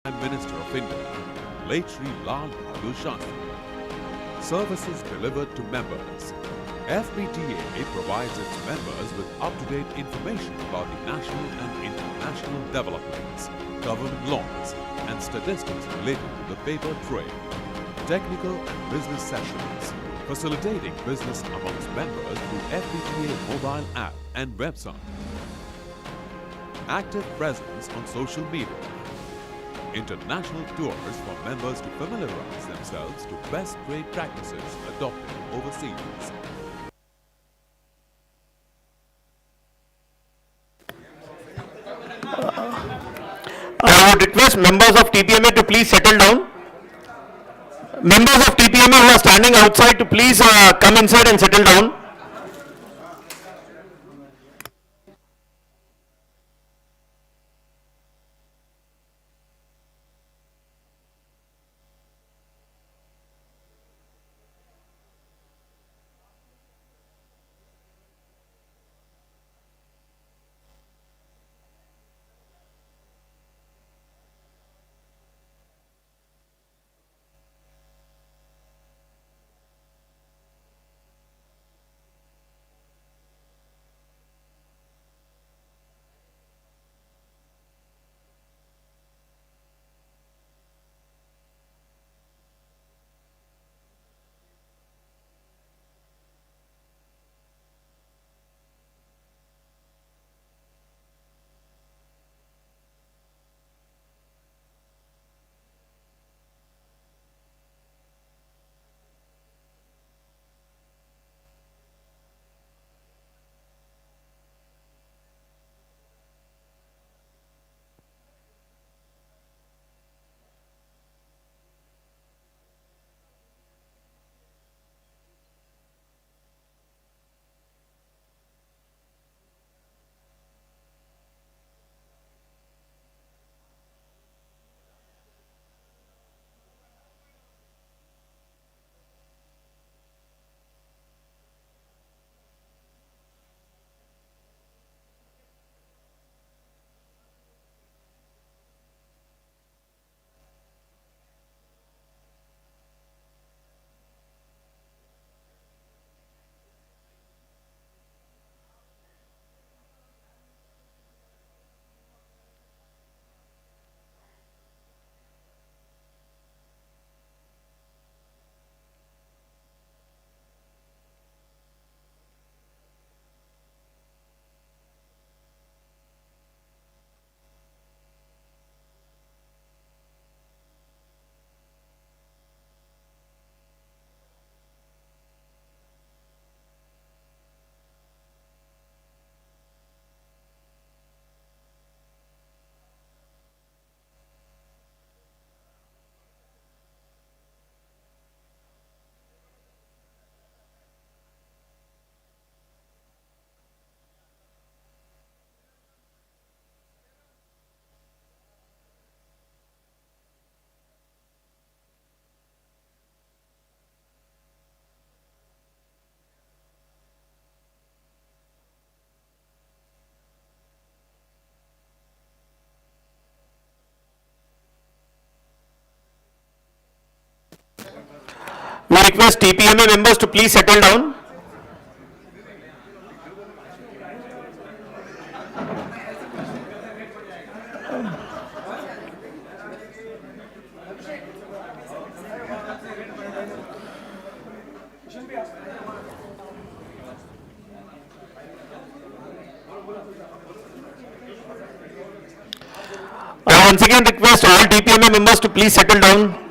Prime Minister of India, late Shri Lal Bahadur Shastri. Services delivered to members. FPTA provides its members with up-to-date information about the national and international developments, government laws, and statistics related to the paper trade. Technical and business sessions, facilitating business amongst members through FPTA mobile app and website. Active presence on social media. International tours for members to familiarize themselves to best trade practices adopted overseas. I would request members of TPMA to please settle down. Members of TPMA who are standing outside to please come inside and settle down. We request TPMA members to please settle down. I once again request all TPMA members to please settle down.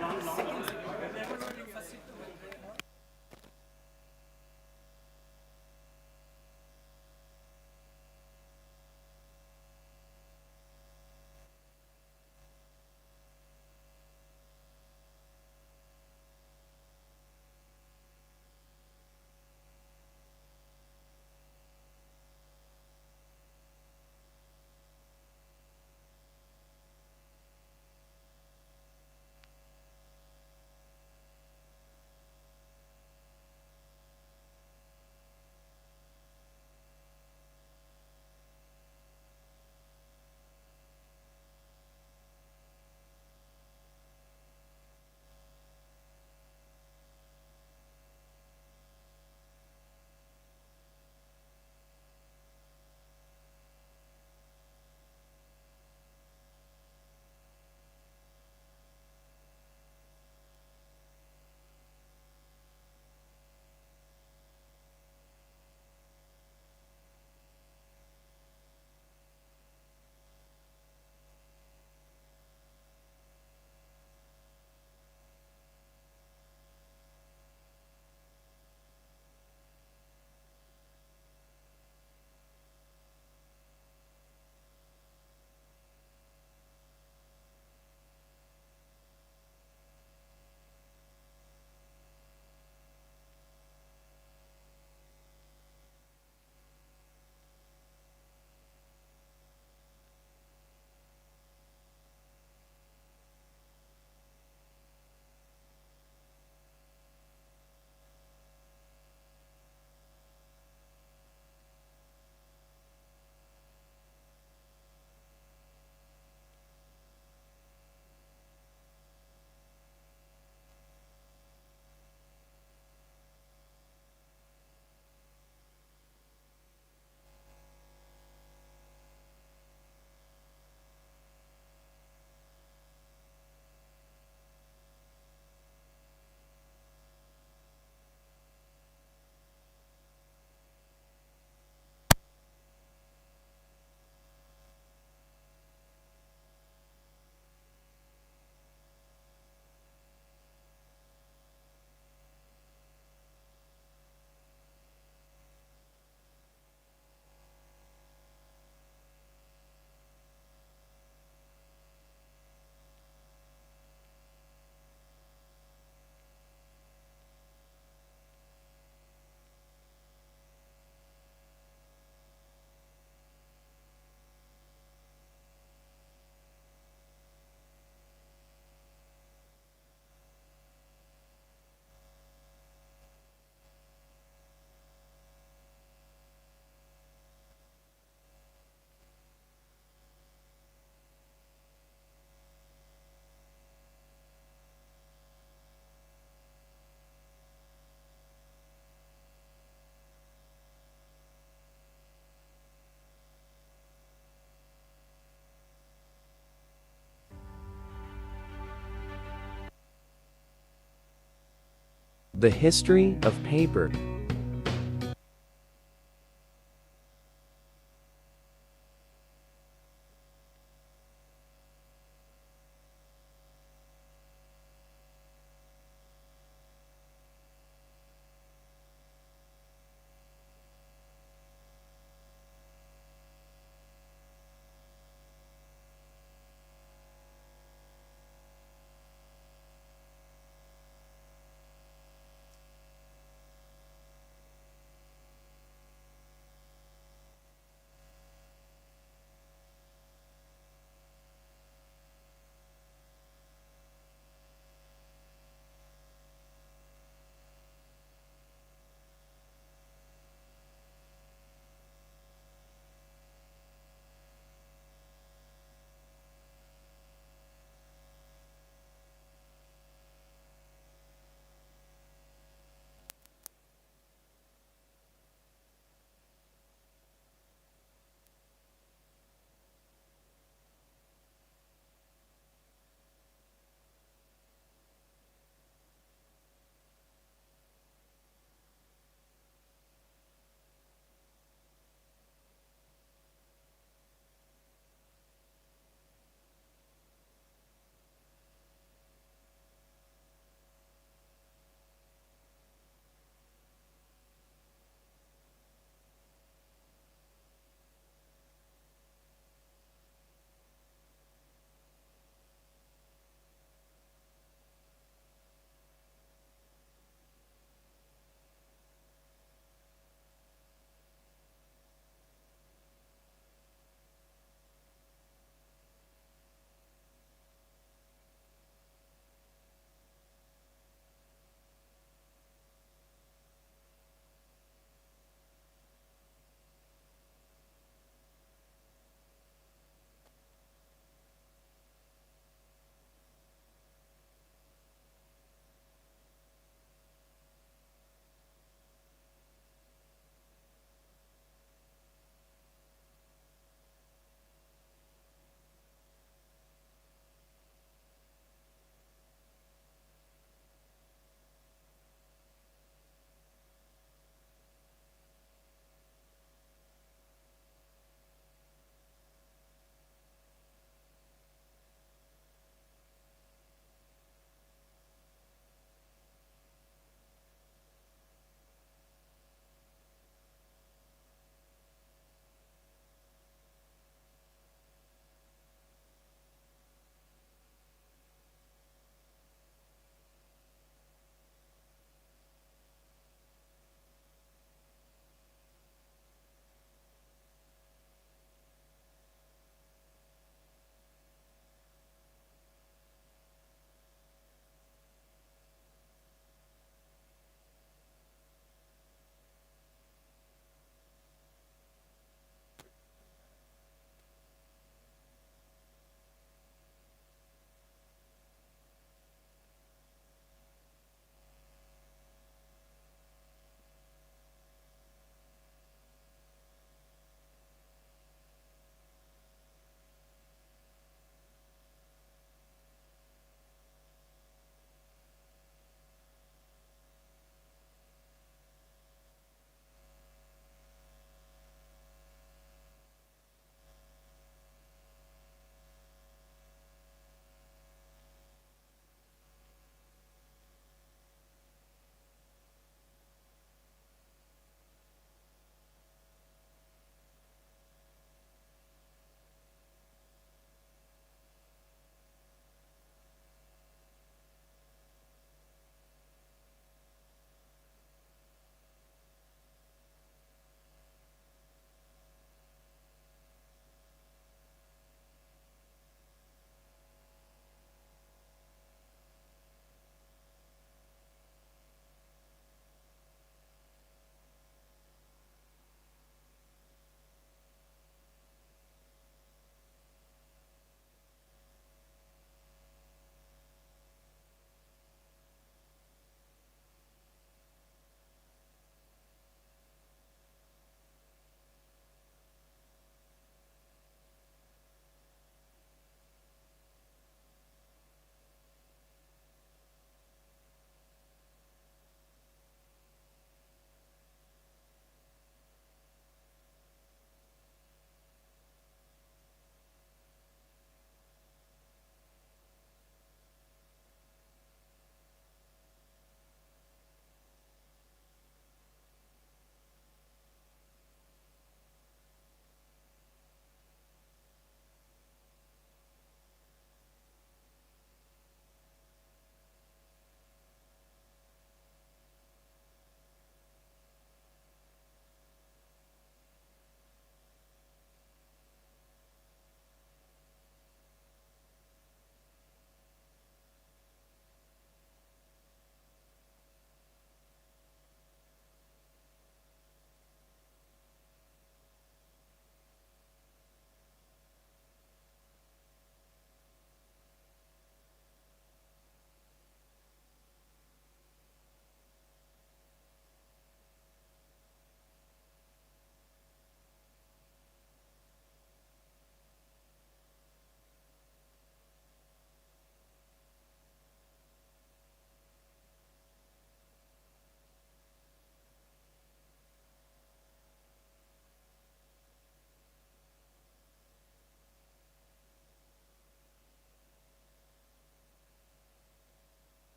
The history of paper.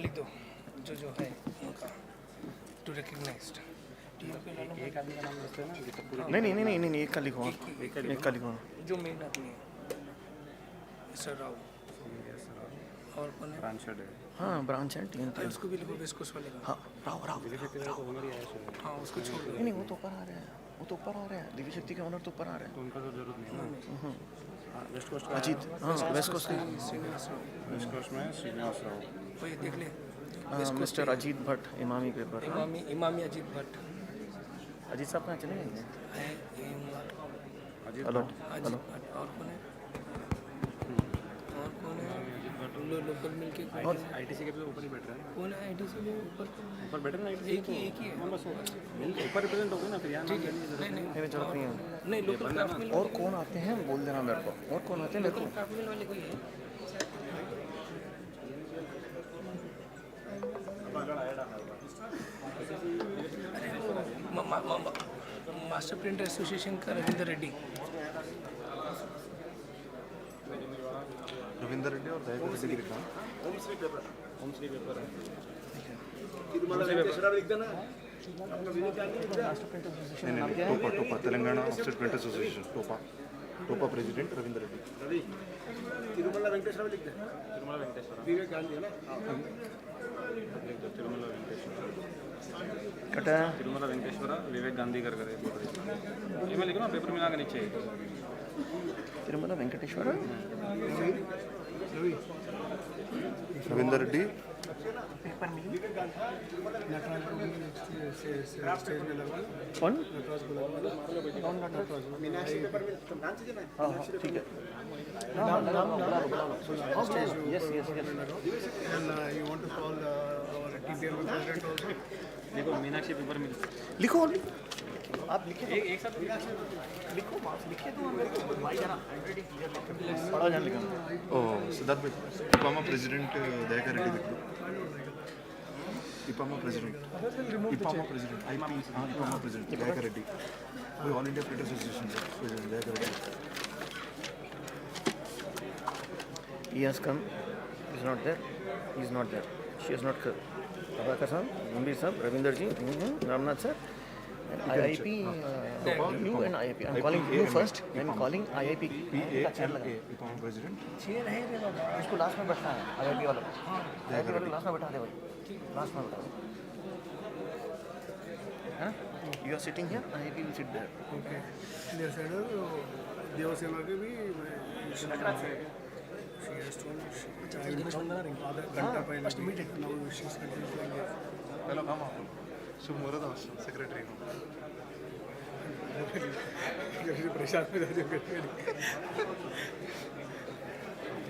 लिख दो जो जो है उनका to recognised एक आदमी का नाम लिखते हैं ना नहीं एक का लिखो एक का लिखो जो मेन आदमी है सर राव और कौन है ब्रांचेड है। हाँ ब्रांच है उसको भी लिखो वेस्ट कोस्ट वाले का हाँ राव हाँ उसको छोड़ दो नहीं वो तो ऊपर आ रहे हैं दिव्य शक्ति के ऑनर तो ऊपर आ रहे हैं तो उनका तो जरूरत नहीं है ना। हाँ, वेस्ट कोस्ट का अजीत हाँ वेस्ट कोस्ट के श्रीनिवास राव वेस्ट कोस्ट में श्रीनिवास राव। वही देख ले मिस्टर अजीत भट्ट इमामी पेपर इमामी अजीत भट्ट अजीत साहब कहाँ चले गए है ये उनका अजीत हेलो अजीत भट्ट और कौन है लोकल मिलके और आईटीसी के भी ऊपर ही बैठ रहे हैं। कौन है आईटीसी में ऊपर ऊपर बैठे ना आईटीसी एक ही है हाँ बस ऊपर रिप्रेजेंट हो गए ना फिर यहाँ नाम लेने की जरूरत नहीं। मेरे जरूरत नहीं है नहीं लोकल क्राफ्ट मिल और कौन आते हैं बोल देना मेरे को और कौन आते हैं मेरे को क्राफ्ट मिल वाले कोई है मास्टर प्रिंटर एसोसिएशन का रविंद्र रेड्डी रविंद्र रेड्डी और दयाकर रेड्डी लिखा ओम श्री पेपर है। नहीं टोपा तेलंगाना ऑफसेट प्रिंटर एसोसिएशन टोपा प्रेसिडेंट रविंद्र रेड्डी। तिरुमला वेंकटेश्वर लिख दे। तिरुमला वेंकटेश्वर विवेक गांधी है ना तिरुमला वेंकटेश्वर कटा तिरुमला वेंकटेश्वर विवेक गांधी कर करे ये मैं लिखो ना पेपर में आगे नीचे तिरुमला वेंकटेश्वर रविंद्र रेड्डी कौन हाँ ठीक है yes you want to call our TPM president also देखो मीनाक्षी पेपर मिल लिखो आप लिखे एक साथ लिखो लिखे तो भाई जरा पढ़ा जान लिखा ओह सिद्धार्थ भाई इपामा प्रेसिडेंट दयाकर रेड्डी लिख दो इपामा प्रेसिडेंट इपामा प्रेसिडेंट दयाकर रेड्डी वो all India printer association president Dayakar Reddy. He has come. He is not there. He is not there. She has not come. Abakar sir, Gambhir sir, Ravinder ji, Ramnath sir, and IIP. You and IIP. I'm calling you first. I'm calling IIP. इपामा president chair है रे बाबा इसको last में बैठना है IIP वाला को last में बैठा दे भाई लास्ट में बैठा है You are sitting here. IIP will sit there. Okay there side Devsena के भी she has told घंटा पहले first meeting now she is continuing hello काम शुभ मुहूर्त सेक्रेटरी प्रसाद में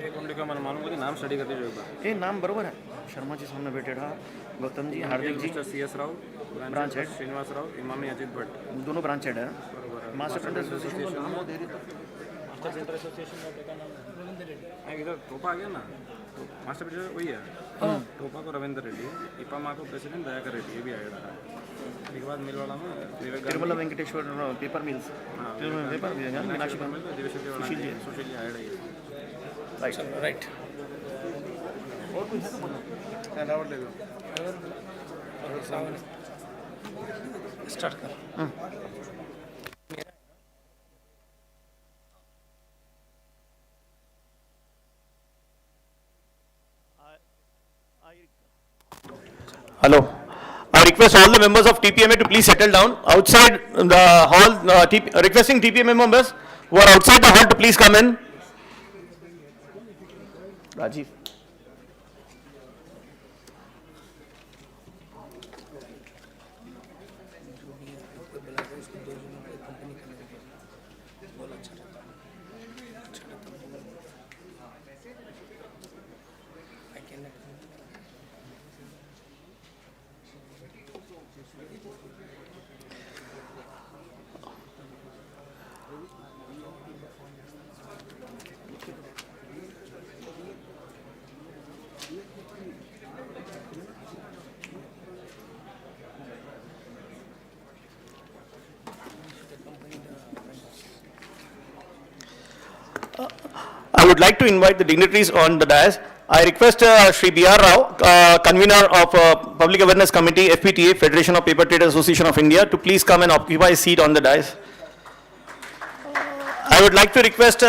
एक उनके का मन मालूम कि नाम स्टडी करते जो एक बार ये नाम बरोबर है शर्मा जी सामने बैठे रहा Gautam ji Hardik ji mister CS Rao branch head Srinivas Rao Emami Ajit Bhatt दोनों ब्रांच हेड है मास्टर प्रिंटर एसोसिएशन को नाम वो दे रही मास्टर प्रिंटर एसोसिएशन का क्या नाम है इधर टोपा आ गया ना तो मास्टर प्रिंटर वही है टोपा को रविंद्र रेड्डी इपामा को प्रेसिडेंट दयाकर रेड्डी ये भी आ रहा है। एक बाद मिल वाला में Tirumala Venkateshwara Paper Mills paper mill Meenakshi Sushil ji आया है राइट और कुछ हैंडआउट ले लो स्टार्ट कर Hello. I request all the members of TPMA to please settle down outside the hall. Requesting TPMA members who are outside the hall to please come in. Rajiv. I would like to invite the dignitaries on the dais. I request Shri B.R. Rao, convener of Public Awareness Committee, FPTA, Federation of Paper Trade Association of India, to please come and occupy a seat on the dais. I would like to request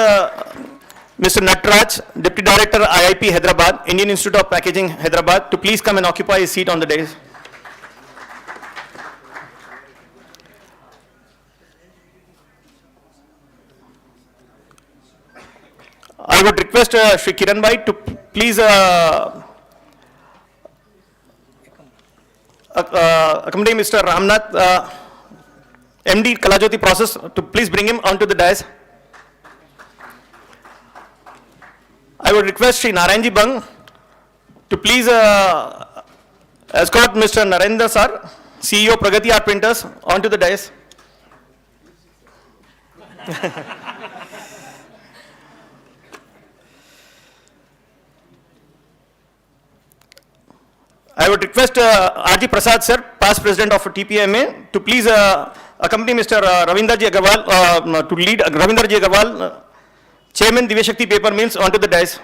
Mr. Natraj, Deputy Director, IIP Hyderabad, Indian Institute of Packaging, Hyderabad, to please come and occupy a seat on the dais. I would request Shri Kiran Bhai to please accompany Mr. Ramnath, MD Kalajoti Process, to please bring him onto the dais. I would request Shri Narayanji Bang to please escort Mr. Narendra Sir, CEO Pragati Art Printers, onto the dais. I would request R.G. Prasad Sir, past president of TPMA, to please accompany Mr. Ravinderji Agarwal, to lead Ravinderji Agarwal, Chairman Divya Paper Mills, onto the dais.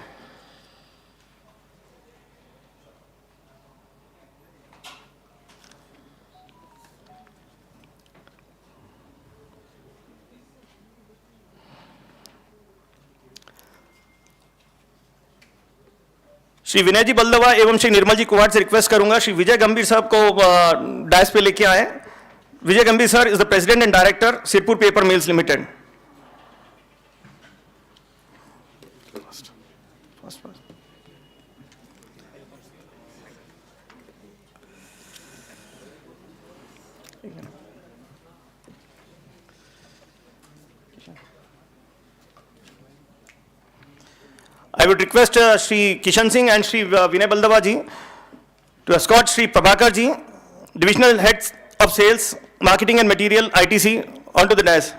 Shri Vinay ji Baldwa एवं श्री निर्मल जी कुमार से request करूंगा श्री विजय गंभीर साहब को DISE पे लेके आए. विजय गंभीर sir is the president and director Sirpur paper mills limited. I would request Shri Kishan Singh and Shri Vinay Baldava ji to escort Shri Prabhakar ji, Divisional Heads of Sales, Marketing and Material, ITC, onto the dais.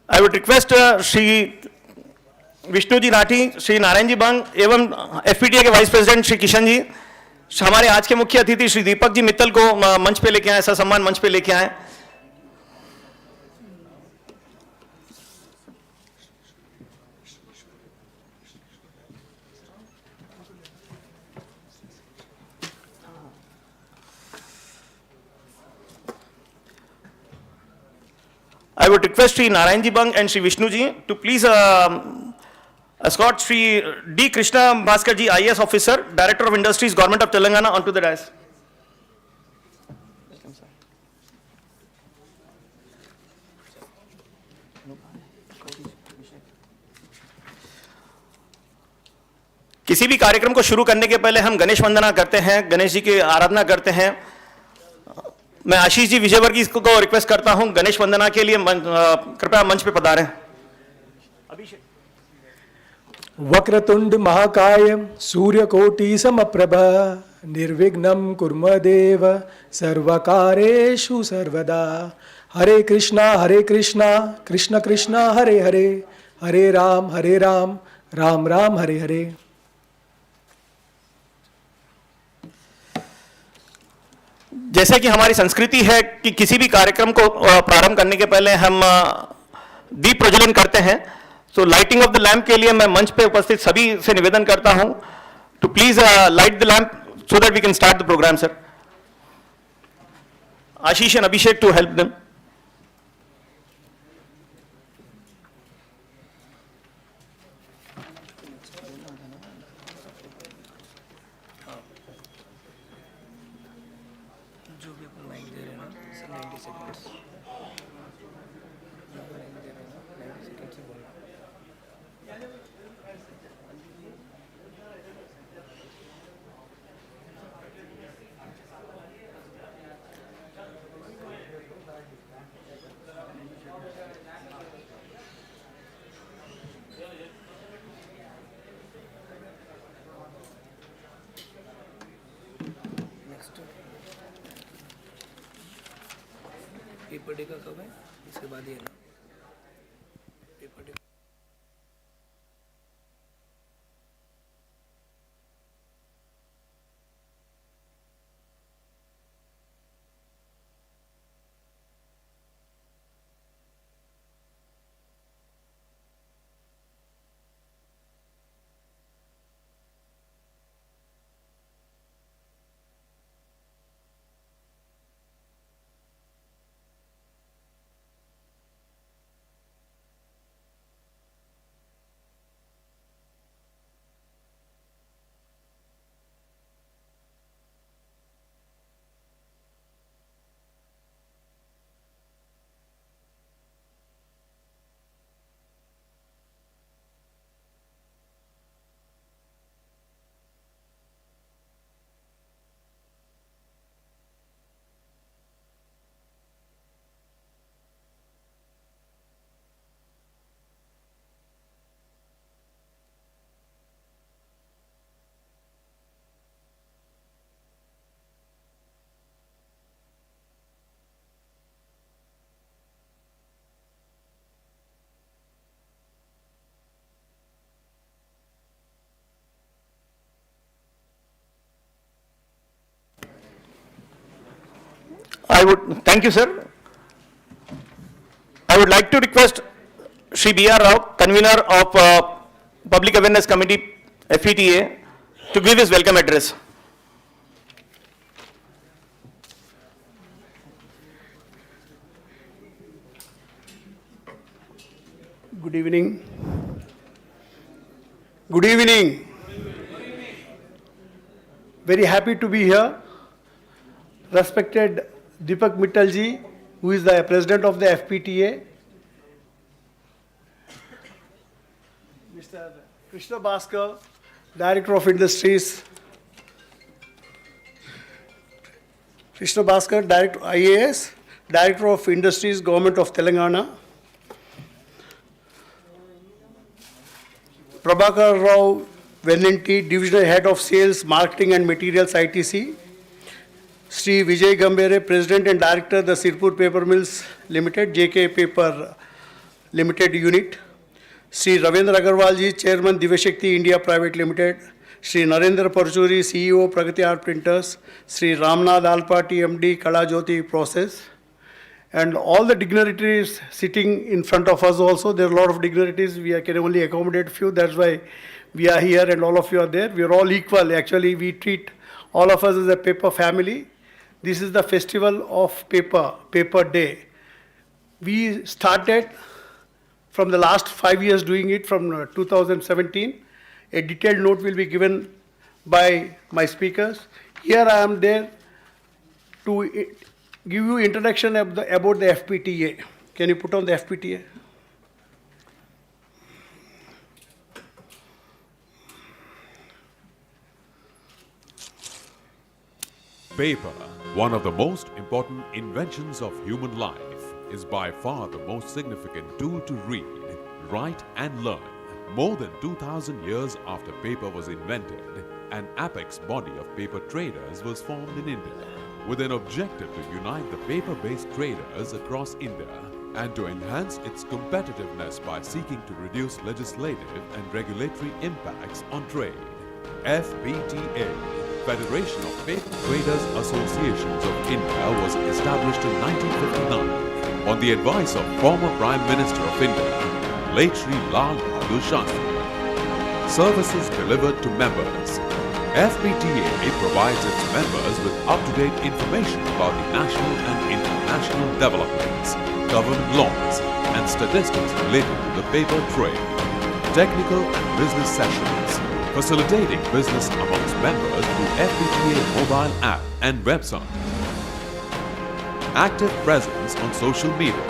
I would request Shri Vishnu ji Rathi, Shri Narayan ji Bang एवं FPTA के vice president Shri Kishan ji, हमारे आज के मुख्य अतिथि श्री दीपक जी मित्तल को मंच पे लेके आए, ऐसा सम्मान मंच पे लेके आए. I would request Shri Narayan ji Bang and Shri Vishnu ji to please escort Shri D. Krishna Bhaskar ji, IAS officer, Director of Industries, Government of Telangana, onto the dais. किसी भी कार्यक्रम को शुरू करने के पहले हम गणेश वंदना करते हैं, गणेश जी की आराधना करते हैं. मैं आशीष जी विजयवर्गीय को रिक्वेस्ट करता हूं गणेश वंदना के लिए कृपया मंच पे पधारें. अभिषेक. वक्रतुंड महाकाय सूर्यकोटि समप्रभ निर्विघ्नं कुर्मदेव सर्वकारेषु सर्वदा. हरे कृष्णा कृष्ण कृष्ण हरे हरे, हरे राम राम राम हरे हरे. जैसे कि हमारी संस्कृति है कि किसी भी कार्यक्रम को प्रारंभ करने के पहले हम दीप प्रज्वलन करते हैं, तो लाइटिंग ऑफ द लैम्प के लिए मैं मंच पे उपस्थित सभी से निवेदन करता हूं to please light the lamp so that we can start the programme. Sir Ashish and Abhishek to help them. जो भी अपन माइक दे रहे हैं ना, 90 सेकंड्स 90 सेकंड से बोलना. नेक्स्ट पेपर डे का कब है? इसके बाद ही है ना paper day. I would, thank you, sir. I would like to request Shri B.R. Rao, convener of Public Awareness Committee, Fpta, to give his welcome address. Good evening. Good evening. Very happy to be here. Respected Deepak Mittalji, who is the president of the Fpta. Mr. Krishna Bhaskar, Director of Industries. Krishna Bhaskar, Director IAS, Director of Industries, Government of Telangana. Prabhakar Rao Veninti, Divisional Head of Sales, Marketing and Materials, ITC. Sri Vijay Gambere, President and Director, the Sirpur Paper Mills Limited, JK Paper Limited Unit. Sri Ravindra Agarwalji, Chairman, Divashakti India Private Limited. Sri Narendra Parchuri, CEO, Pragati Art Printers. Sri Ramnath Alpati, MD, Kala Jyoti Process. And all the dignitaries sitting in front of us also, there are a lot of dignitaries, we can only accommodate few, that's why we are here and all of you are there. We are all equal, actually we treat all of us as a paper family. This is the festival of paper, Paper Day. We started from the last 5 years doing it from 2017. A detailed note will be given by my speakers. Here I am there to give you introduction about the Fpta. Can you put on the Fpta? Paper, one of the most important inventions of human life, is by far the most significant tool to read, write and learn. More than 2000 years after paper was invented, an apex body of paper traders was formed in India, with an objective to unite the paper-based traders across India and to enhance its competitiveness by seeking to reduce legislative and regulatory impacts on trade. FPTA, Federation of Paper Traders Associations of India, was established in 1959 on the advice of former Prime Minister of India, late Shri Lal Bahadur Shastri. Services delivered to members. FPTA provides its members with up-to-date information about the national and international developments, government laws, and statistics related to the paper trade. Technical and business sessions, facilitating business amongst members through FPTA mobile app and website. Active presence on social media.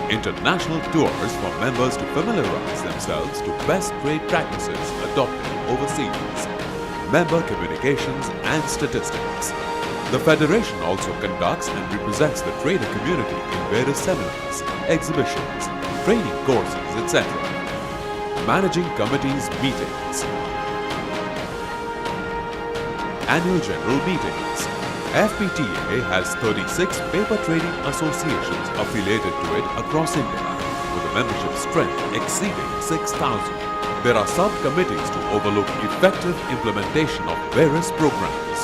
International tours for members to familiarize themselves to best trade practices adopted overseas. Member communications and statistics. The Federation also conducts and represents the trader community in various seminars, exhibitions, training courses, etc. Managing committees meetings. Annual General Meetings. FPTA has 36 paper trading associations affiliated to it across India, with a membership strength exceeding 6,000. There are subcommittees to overlook effective implementation of various programs.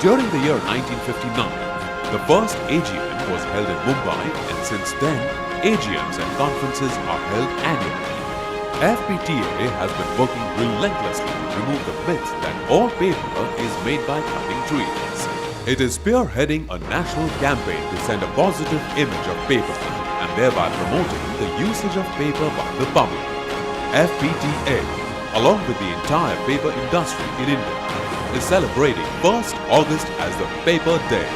During the year 1959, the first AGM was held in Mumbai, and since then, AGMs and conferences are held annually. FPTA has been working relentlessly to remove the myth that all paper is made by cutting trees. It is spearheading a national campaign to send a positive image of paper and thereby promoting the usage of paper by the public. FPTA, along with the entire paper industry in India, is celebrating 1st August as the Paper Day.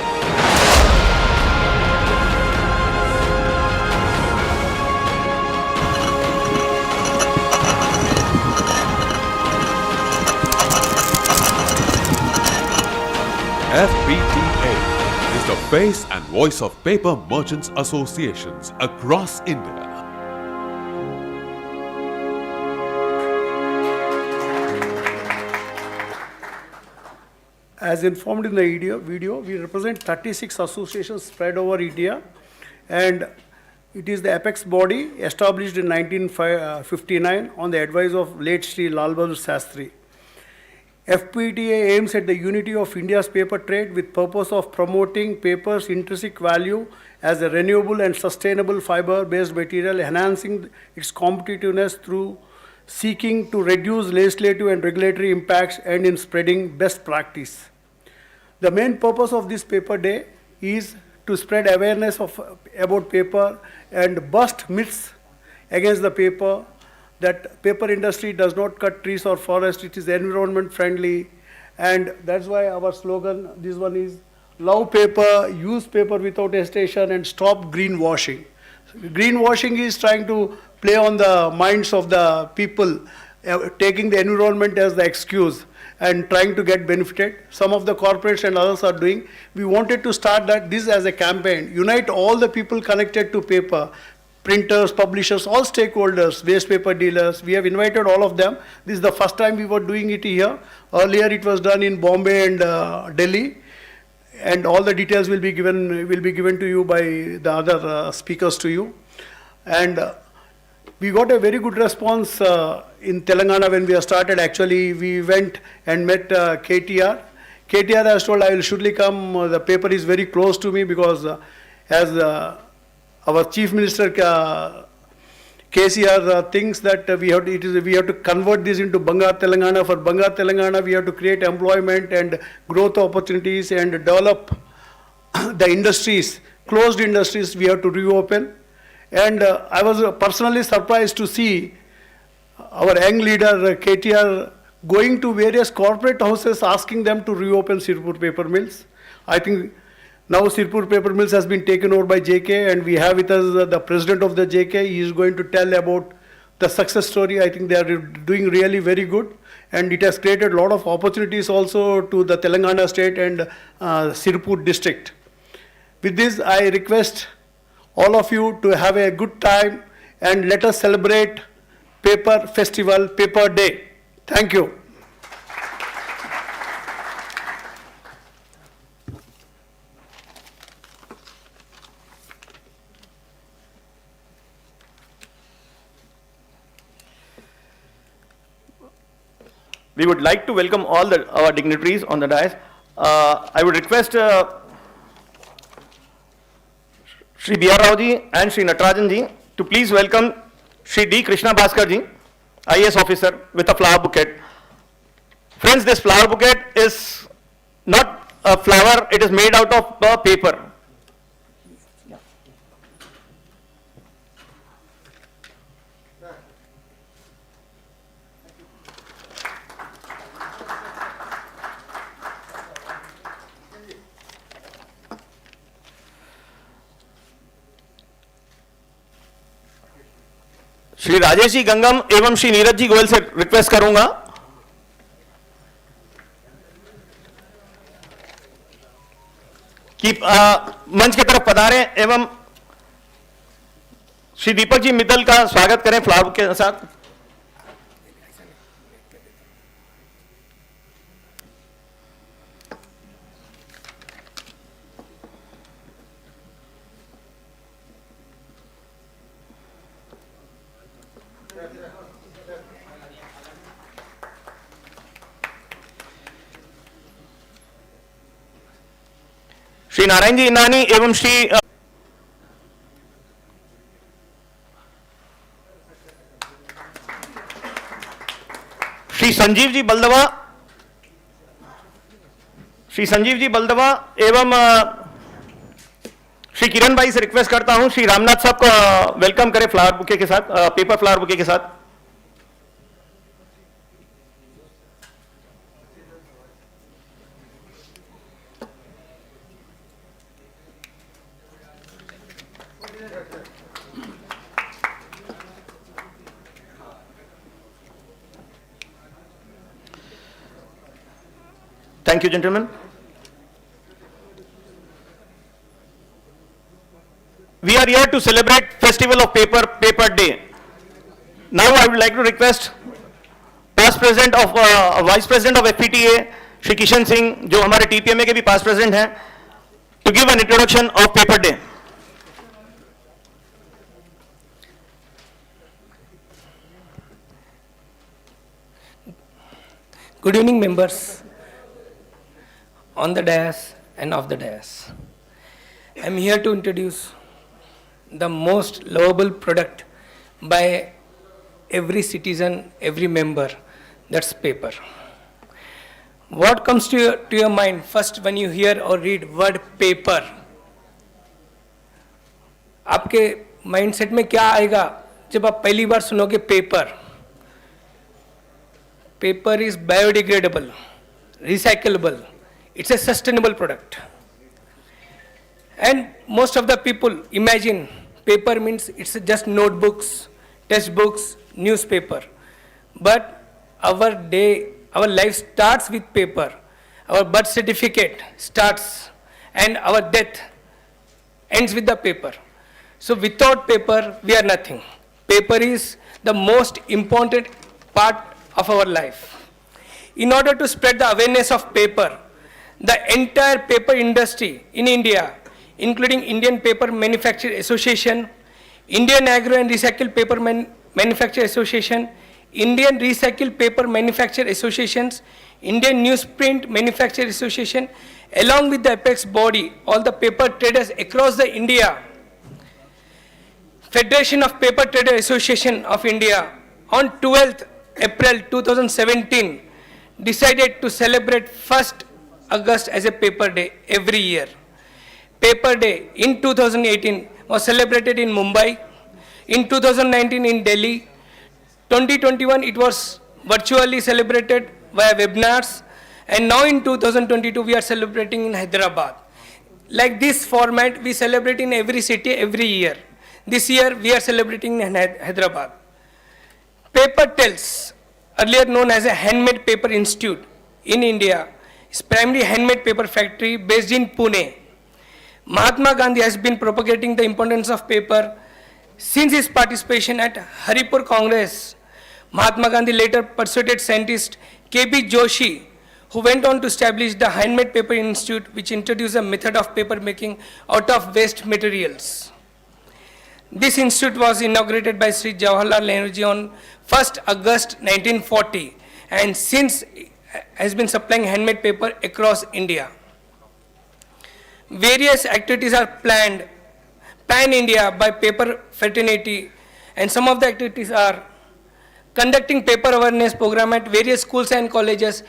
FPTA is the face and voice of paper merchants associations across India. As informed in the video, we represent 36 associations spread over India, and it is the apex body established in 1959 on the advice of late Shri Lal Bahadur Shastri. FPTA aims at the unity of India's paper trade with purpose of promoting paper's intrinsic value as a renewable and sustainable fiber-based material, enhancing its competitiveness through seeking to reduce legislative and regulatory impacts and in spreading best practice. The main purpose of this paper day is to spread awareness about paper and bust myths against the paper, that paper industry does not cut trees or forests, it is environment friendly, and that's why our slogan, this one is, love paper, use paper without hesitation, and stop greenwashing. Greenwashing is trying to play on the minds of the people, taking the environment as the excuse and trying to get benefited. Some of the corporates and others are doing. We wanted to start this as a campaign, unite all the people connected to paper, printers, publishers, all stakeholders, waste paper dealers. We have invited all of them. This is the first time we were doing it here. Earlier it was done in Bombay and Delhi, and all the details will be given to you by the other speakers to you. And we got a very good response in Telangana when we started. Actually, we went and met KTR. KTR has told, I will surely come. The paper is very close to me because as our Chief Minister KCR thinks that we have to convert this into Bangar Telangana. For Bangar Telangana, we have to create employment and growth opportunities and develop the industries, closed industries we have to reopen. And I was personally surprised to see our young leader KTR going to various corporate houses asking them to reopen Sirpur paper mills. I think now Sirpur paper mills has been taken over by JK, and we have with us the president of the JK. He is going to tell about the success story. I think they are doing really very good, and it has created a lot of opportunities also to the Telangana state and Sirpur district. With this, I request all of you to have a good time and let us celebrate Paper Festival, Paper Day. Thank you. We would like to welcome all our dignitaries on the dais. I would request Shri B.R. Rao ji and Shri Natarajan ji to please welcome Shri D. Krishna Bhaskar ji, IAS officer, with a flower bouquet. Friends, this flower bouquet is not a flower, it is made out of paper. Shri Rajesh ji Gangam एवं श्री नीरज जी गोयल से request करूंगा कि मंच की तरफ पधारें एवं श्री दीपक जी मित्तल का स्वागत करें फ्लावर के साथ। श्री नारायण जी इनानी एवं श्री संजीव जी बलदवा एवं श्री किरण भाई से रिक्वेस्ट करता हूं श्री रामनाथ साहब को वेलकम करें फ्लावर बुके के साथ, पेपर फ्लावर बुके के साथ। Thank you, gentlemen. We are here to celebrate Festival of Paper, Paper Day. Now I would like to request Vice President of FPTA, Shri Kishan Singh, जो हमारे TPMA के भी Past President हैं, to give an introduction of Paper Day. Good evening, members on the dais and off the dais. I am here to introduce the most lovable product by every citizen, every member, that's paper. What comes to your mind first when you hear or read word paper? आपके mindset में क्या आएगा जब आप पहली बार सुनोगे paper? Paper is biodegradable, recyclable. It's a sustainable product. And most of the people imagine paper means it's just notebooks, textbooks, newspaper. But our life starts with paper. Our birth certificate starts and our death ends with the paper. So without paper, we are nothing. Paper is the most important part of our life. In order to spread the awareness of paper, the entire paper industry in India, including Indian Paper Manufacturer Association, Indian Agro and Recycled Paper Manufacturer Association, Indian Recycled Paper Manufacturer Associations, Indian Newsprint Manufacturer Association, along with the apex body, all the paper traders across the India, Federation of Paper Trader Association of India, on 12th April 2017, decided to celebrate 1st August as a paper day every year. Paper Day in 2018 was celebrated in Mumbai, in 2019 in Delhi, 2021 it was virtually celebrated via webinars, and now in 2022 we are celebrating in Hyderabad. Like this format we celebrate in every city every year. This year we are celebrating in Hyderabad. Paper Tales, earlier known as a Handmade Paper Institute in India, is primarily handmade paper factory based in Pune. Mahatma Gandhi has been propagating the importance of paper since his participation at Haripur Congress. Mahatma Gandhi later persuaded scientist K.B. Joshi, who went on to establish the Handmade Paper Institute, which introduced a method of paper making out of waste materials. This institute was inaugurated by Sri Jawaharlal Nehru on 1st August 1940 and since has been supplying handmade paper across India. Various activities are planned pan-India by paper fraternity, and some of the activities are conducting paper awareness program at various schools and colleges.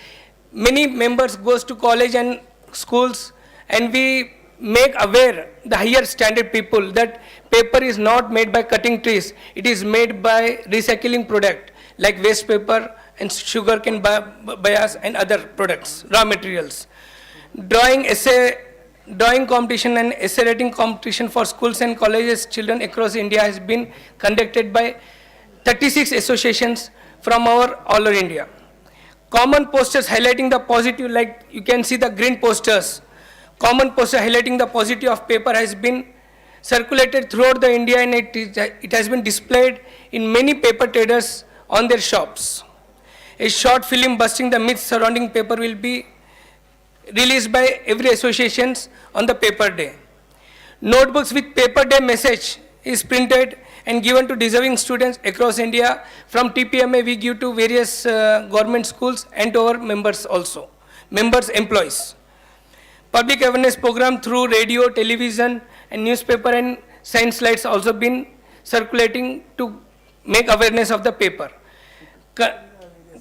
Many members goes to college and schools, and we make aware the higher standard people that paper is not made by cutting trees, it is made by recycling product like waste paper and sugarcane bias and other products, raw materials. Drawing competition and essay writing competition for schools and colleges children across India has been conducted by 36 associations from all over India. Common posters highlighting the positive, like you can see the green posters. Common poster highlighting the positive of paper has been circulated throughout the India, and it has been displayed in many paper traders on their shops. A short film busting the myths surrounding paper will be released by every association on the paper day. Notebooks with paper day message is printed and given to deserving students across India. From TPMA we give to various government schools and to our members also, employees. Public awareness program through radio, television and newspaper and science slides also been circulating to make awareness of the paper.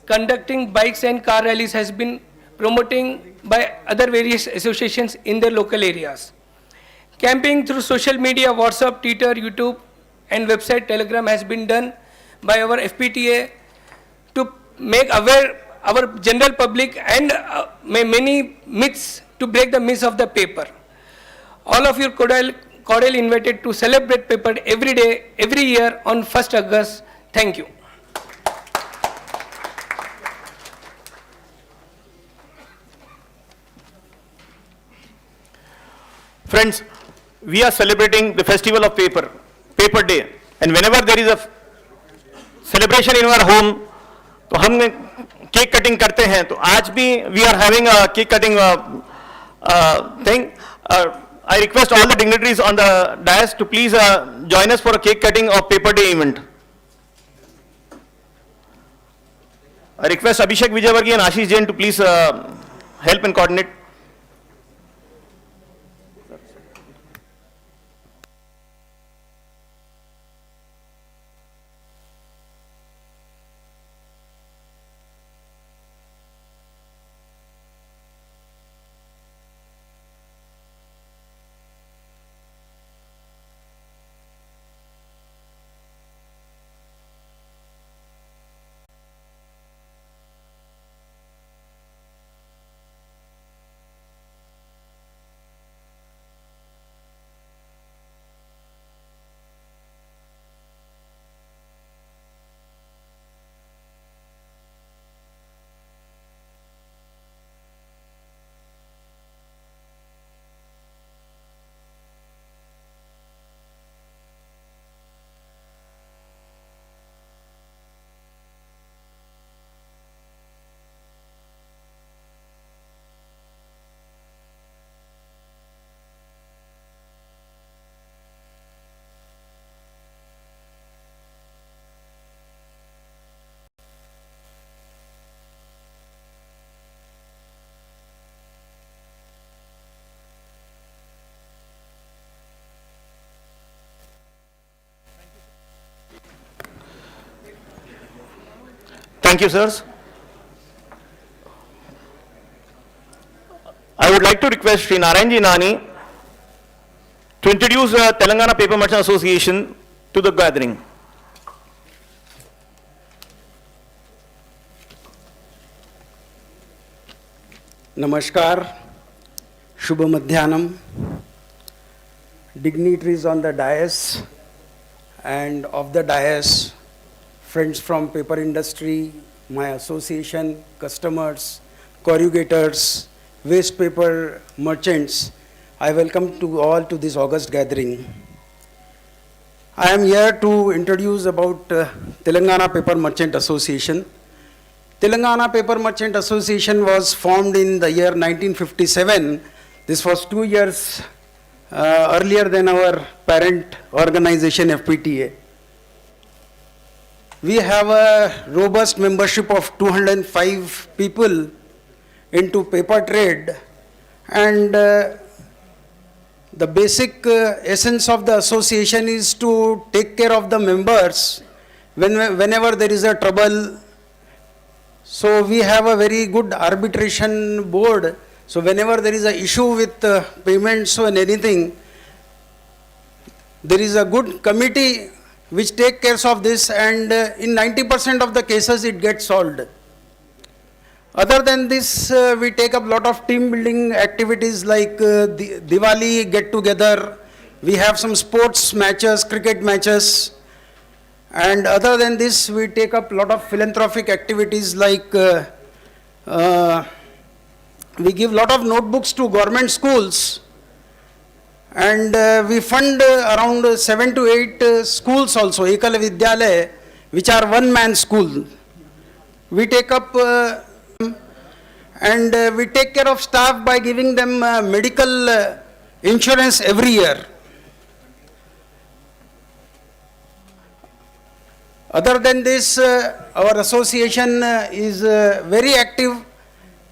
Conducting bikes and car rallies has been promoting by other various associations in their local areas. Campaigning through social media, WhatsApp, Twitter, YouTube and website Telegram has been done by our Fpta to make aware our general public and many myths, to break the myths of the paper. All of you cordially invited to celebrate paper every day, every year on 1st August. Thank you. Friends, we are celebrating the festival of paper, Paper Day, and whenever there is a celebration in our home, तो हम cake cutting करते हैं. तो आज भी we are having a cake cutting thing. I request all the dignitaries on the dais to please join us for a cake cutting of Paper Day event. I request Abhishek Vijayvargiya and Ashish Jain to please help and coordinate. Thank you, sirs. I would like to request Sri Narayanji Nani to introduce the Telangana Paper Merchant Association to the gathering. Namaskar, Shubha Madhyanam, dignitaries on the dais and of the dais, friends from paper industry, my association, customers, corrugators, waste paper merchants, I welcome to all to this August gathering. I am here to introduce about Telangana Paper Merchant Association. Telangana Paper Merchant Association was formed in the year 1957. This was 2 years earlier than our parent organization Fpta. We have a robust membership of 205 people into paper trade, and the basic essence of the association is to take care of the members whenever there is a trouble. So we have a very good arbitration board. So whenever there is an issue with payments or anything, there is a good committee which take care of this, and in 90% of the cases it gets solved. Other than this, we take up a lot of team building activities like Diwali get together. We have some sports matches, cricket matches. And other than this, we take up a lot of philanthropic activities like we give a lot of notebooks to government schools, and we fund around 7 to 8 schools also, Ekala Vidyalaya, which are one-man school. We take up and we take care of staff by giving them medical insurance every year. Other than this, our association is very active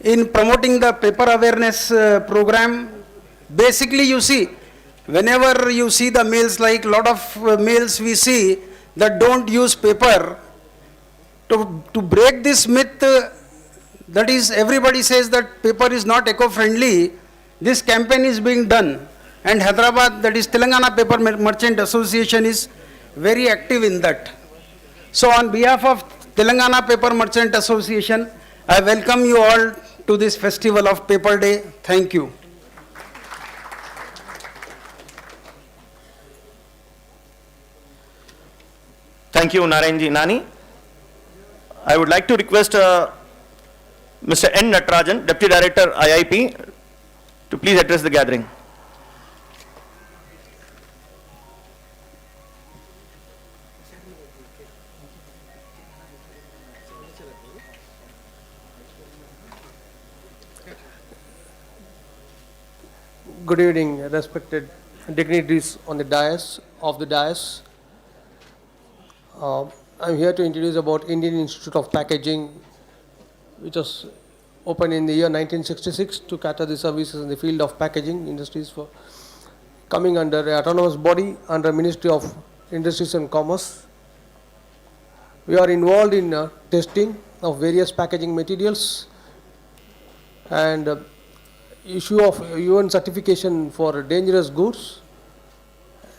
in promoting the paper awareness program. Basically, you see, whenever you see the mails, like a lot of mails we see that don't use paper, to break this myth, that is, everybody says that paper is not eco-friendly, this campaign is being done. And Hyderabad, that is Telangana Paper Merchant Association, is very active in that. So on behalf of Telangana Paper Merchant Association, I welcome you all to this festival of Paper Day. Thank you. Thank you, Narayanji Nani. I would like to request Mr. N. Natarajan, Deputy Director, IIP, to please address the gathering. Good evening, respected dignitaries on the dais, I'm here to introduce about Indian Institute of Packaging which was opened in the year 1966 to cater the services in the field of packaging industries for coming under an autonomous body under Ministry of Industries and Commerce. We are involved in testing of various packaging materials and issue of UN certification for dangerous goods,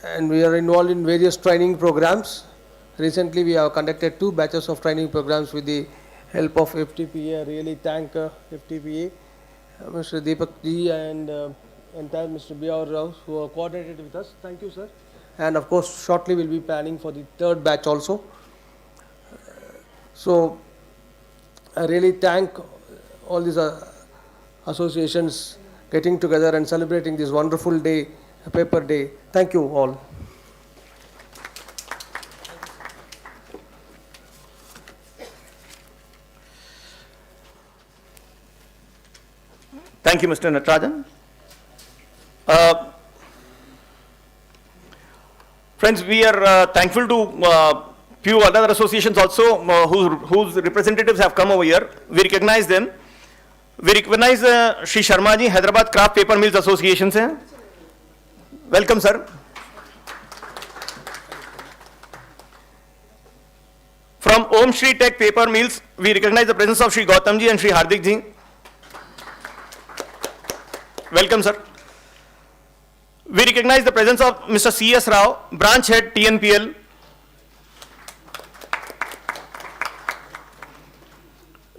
and we are involved in various training programs. Recently we have conducted 2 batches of training programs with the help of FTPA. I really thank FTPA, Mr. Deepak ji and entire Mr. B.R. Rao who have coordinated with us. Thank you, sir. And of course shortly we will be planning for the 3rd batch also. So I really thank all these associations getting together and celebrating this wonderful day, paper day. Thank you all. Thank you, Mr. Natarajan. Friends, we are thankful to few other associations also whose representatives have come over here. We recognize them. We recognize Shri Sharma ji, Hyderabad Craft Paper Mills Association se. Welcome, sir. From Om Shri Tech Paper Mills, we recognize the presence of Shri Gautam ji and Shri Hardik ji. Welcome, sir. We recognize the presence of Mr. C.S. Rao, Branch Head TNPL.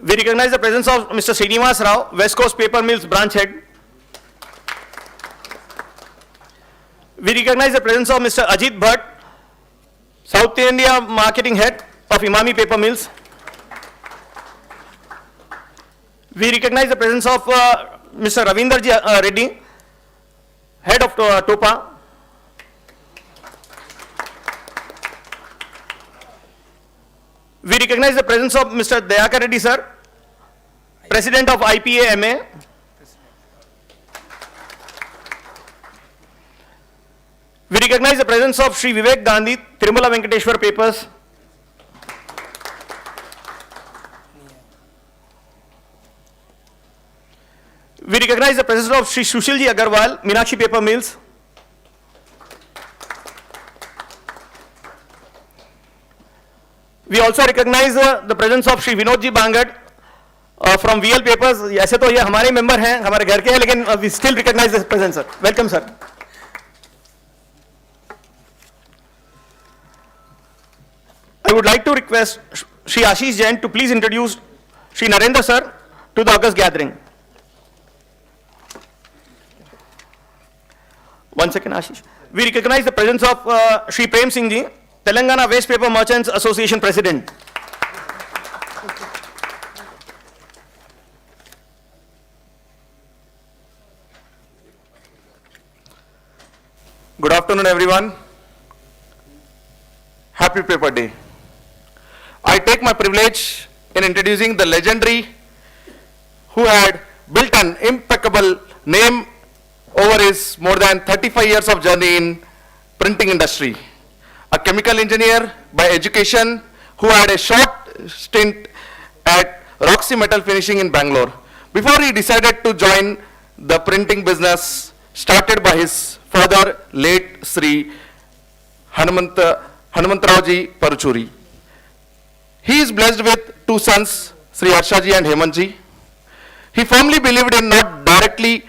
We recognize the presence of Mr. Srinivas Rao, West Coast Paper Mills Branch Head. We recognize the presence of Mr. Ajit Bhatt, South India Marketing Head of Imami Paper Mills. We recognize the presence of Mr. Ravinder Reddy, Head of TOPA. We recognize the presence of Mr. Dayakar Reddy, sir, President of IPA MA. We recognize the presence of Shri Vivek Gandhi, Tirumala Venkateshwar Papers. We recognize the presence of Shri Sushilji Agarwal, Meenakshi Paper Mills. We also recognize the presence of Shri Vinodji Bangad from VL Papers. ऐसे तो ये हमारे member हैं, हमारे घर के हैं, लेकिन we still recognize this presence, sir. Welcome, sir. I would like to request Shri Ashish Jain to please introduce Shri Narendra, sir, to the August gathering. One second, Ashish. We recognize the presence of Shri Prem Singh ji, Telangana Waste Paper Merchants Association President. Good afternoon, everyone. Happy Paper Day. I take my privilege in introducing the legendary who had built an impeccable name over his more than 35 years of journey in printing industry. A chemical engineer by education who had a short stint at Roxy Metal Finishing in Bangalore before he decided to join the printing business started by his father, late Sri Hanumantarauji Paruchuri. He is blessed with 2 sons, Sri Harshaji and Hemanji. He firmly believed in not directly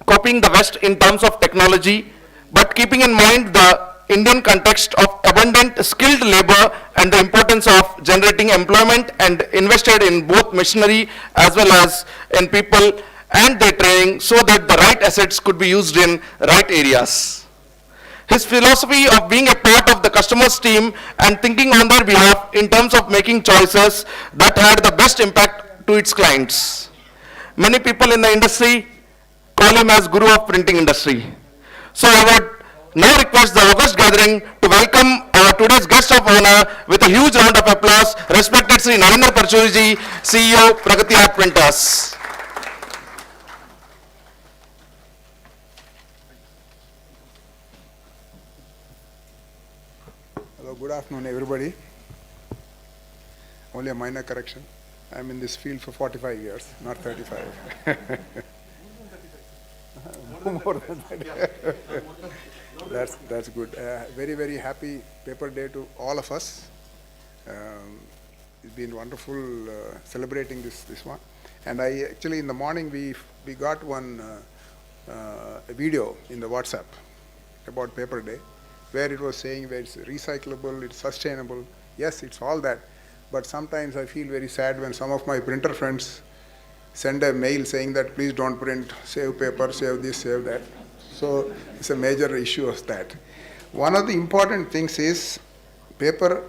copying the West in terms of technology, but keeping in mind the Indian context of abundant skilled labor and the importance of generating employment, and invested in both machinery as well as in people and their training so that the right assets could be used in right areas. His philosophy of being a part of the customer's team and thinking on their behalf in terms of making choices that had the best impact to its clients. Many people in the industry call him as Guru of printing industry. So I would now request the August gathering to welcome our today's guest of honor with a huge round of applause, respected Sri Narendra Parchuri ji, CEO, Pragati Art Printers. Hello, good afternoon, everybody. Only a minor correction. I'm in this field for 45 years, not 35. More than that. That's good. Very, very happy Paper Day to all of us. It's been wonderful celebrating this one. And I actually, in the morning, we got one a video in the WhatsApp about Paper Day, where it was saying that it's recyclable, it's sustainable. Yes, it's all that. But sometimes I feel very sad when some of my printer friends send a mail saying that please don't print, save paper, save this, save that. So it's a major issue of that. One of the important things is paper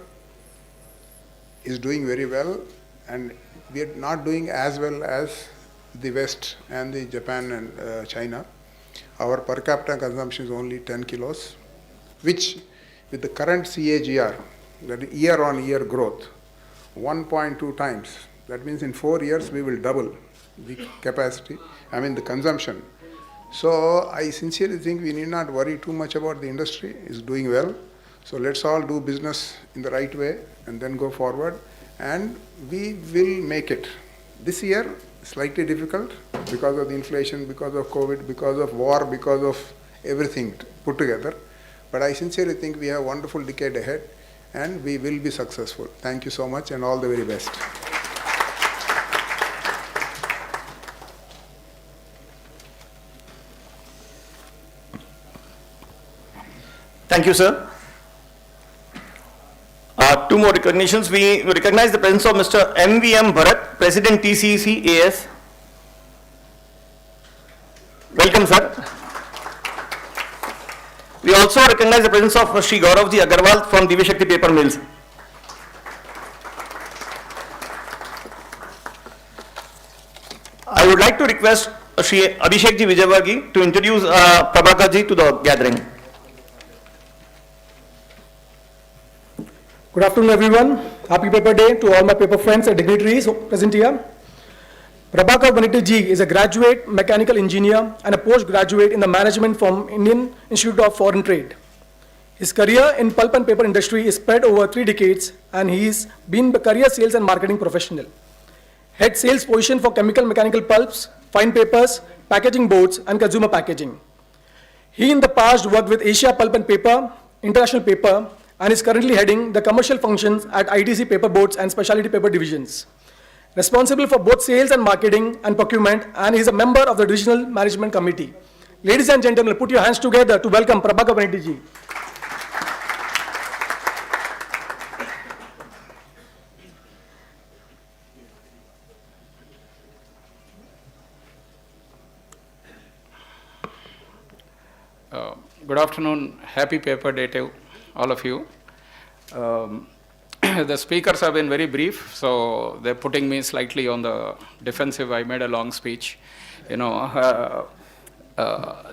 is doing very well, and we are not doing as well as the West and the Japan and China. Our per capita consumption is only 10 kilos, which with the current CAGR, that year-on-year growth, 1.2 times. That means in 4 years we will double the capacity, the consumption. So I sincerely think we need not worry too much about the industry. It's doing well. So let's all do business in the right way and then go forward, and we will make it. This year, slightly difficult because of the inflation, because of COVID, because of war, because of everything put together. But I sincerely think we have a wonderful decade ahead, and we will be successful. Thank you so much, and all the very best. Thank you, sir. Two more recognitions. We recognize the presence of Mr. MVM Bharat, President TCC AS. Welcome, sir. We also recognize the presence of Shri Gauravji Agarwal from Divya Shakti Paper Mills. I would like to request Shri Abhishekji Vijayvargi to introduce Prabhakarji to the gathering. Good afternoon, everyone. Happy Paper Day to all my paper friends and dignitaries present here. Prabhakar Vaniti Ji is a graduate mechanical engineer and a postgraduate in the management from Indian Institute of Foreign Trade. His career in pulp and paper industry is spread over 3 decades, and he's been a career sales and marketing professional. Head sales position for chemical mechanical pulps, fine papers, packaging boards, and consumer packaging. He in the past worked with Asia Pulp and Paper, International Paper, and is currently heading the commercial functions at ITC Paper Boards and Specialty Paper Divisions. Responsible for both sales and marketing and procurement, and is a member of the Regional Management Committee. Ladies and gentlemen, put your hands together to welcome Prabhakar Vaniti Ji. Good afternoon, happy Paper Day to all of you. The speakers have been very brief, so they're putting me slightly on the defensive. I made a long speech,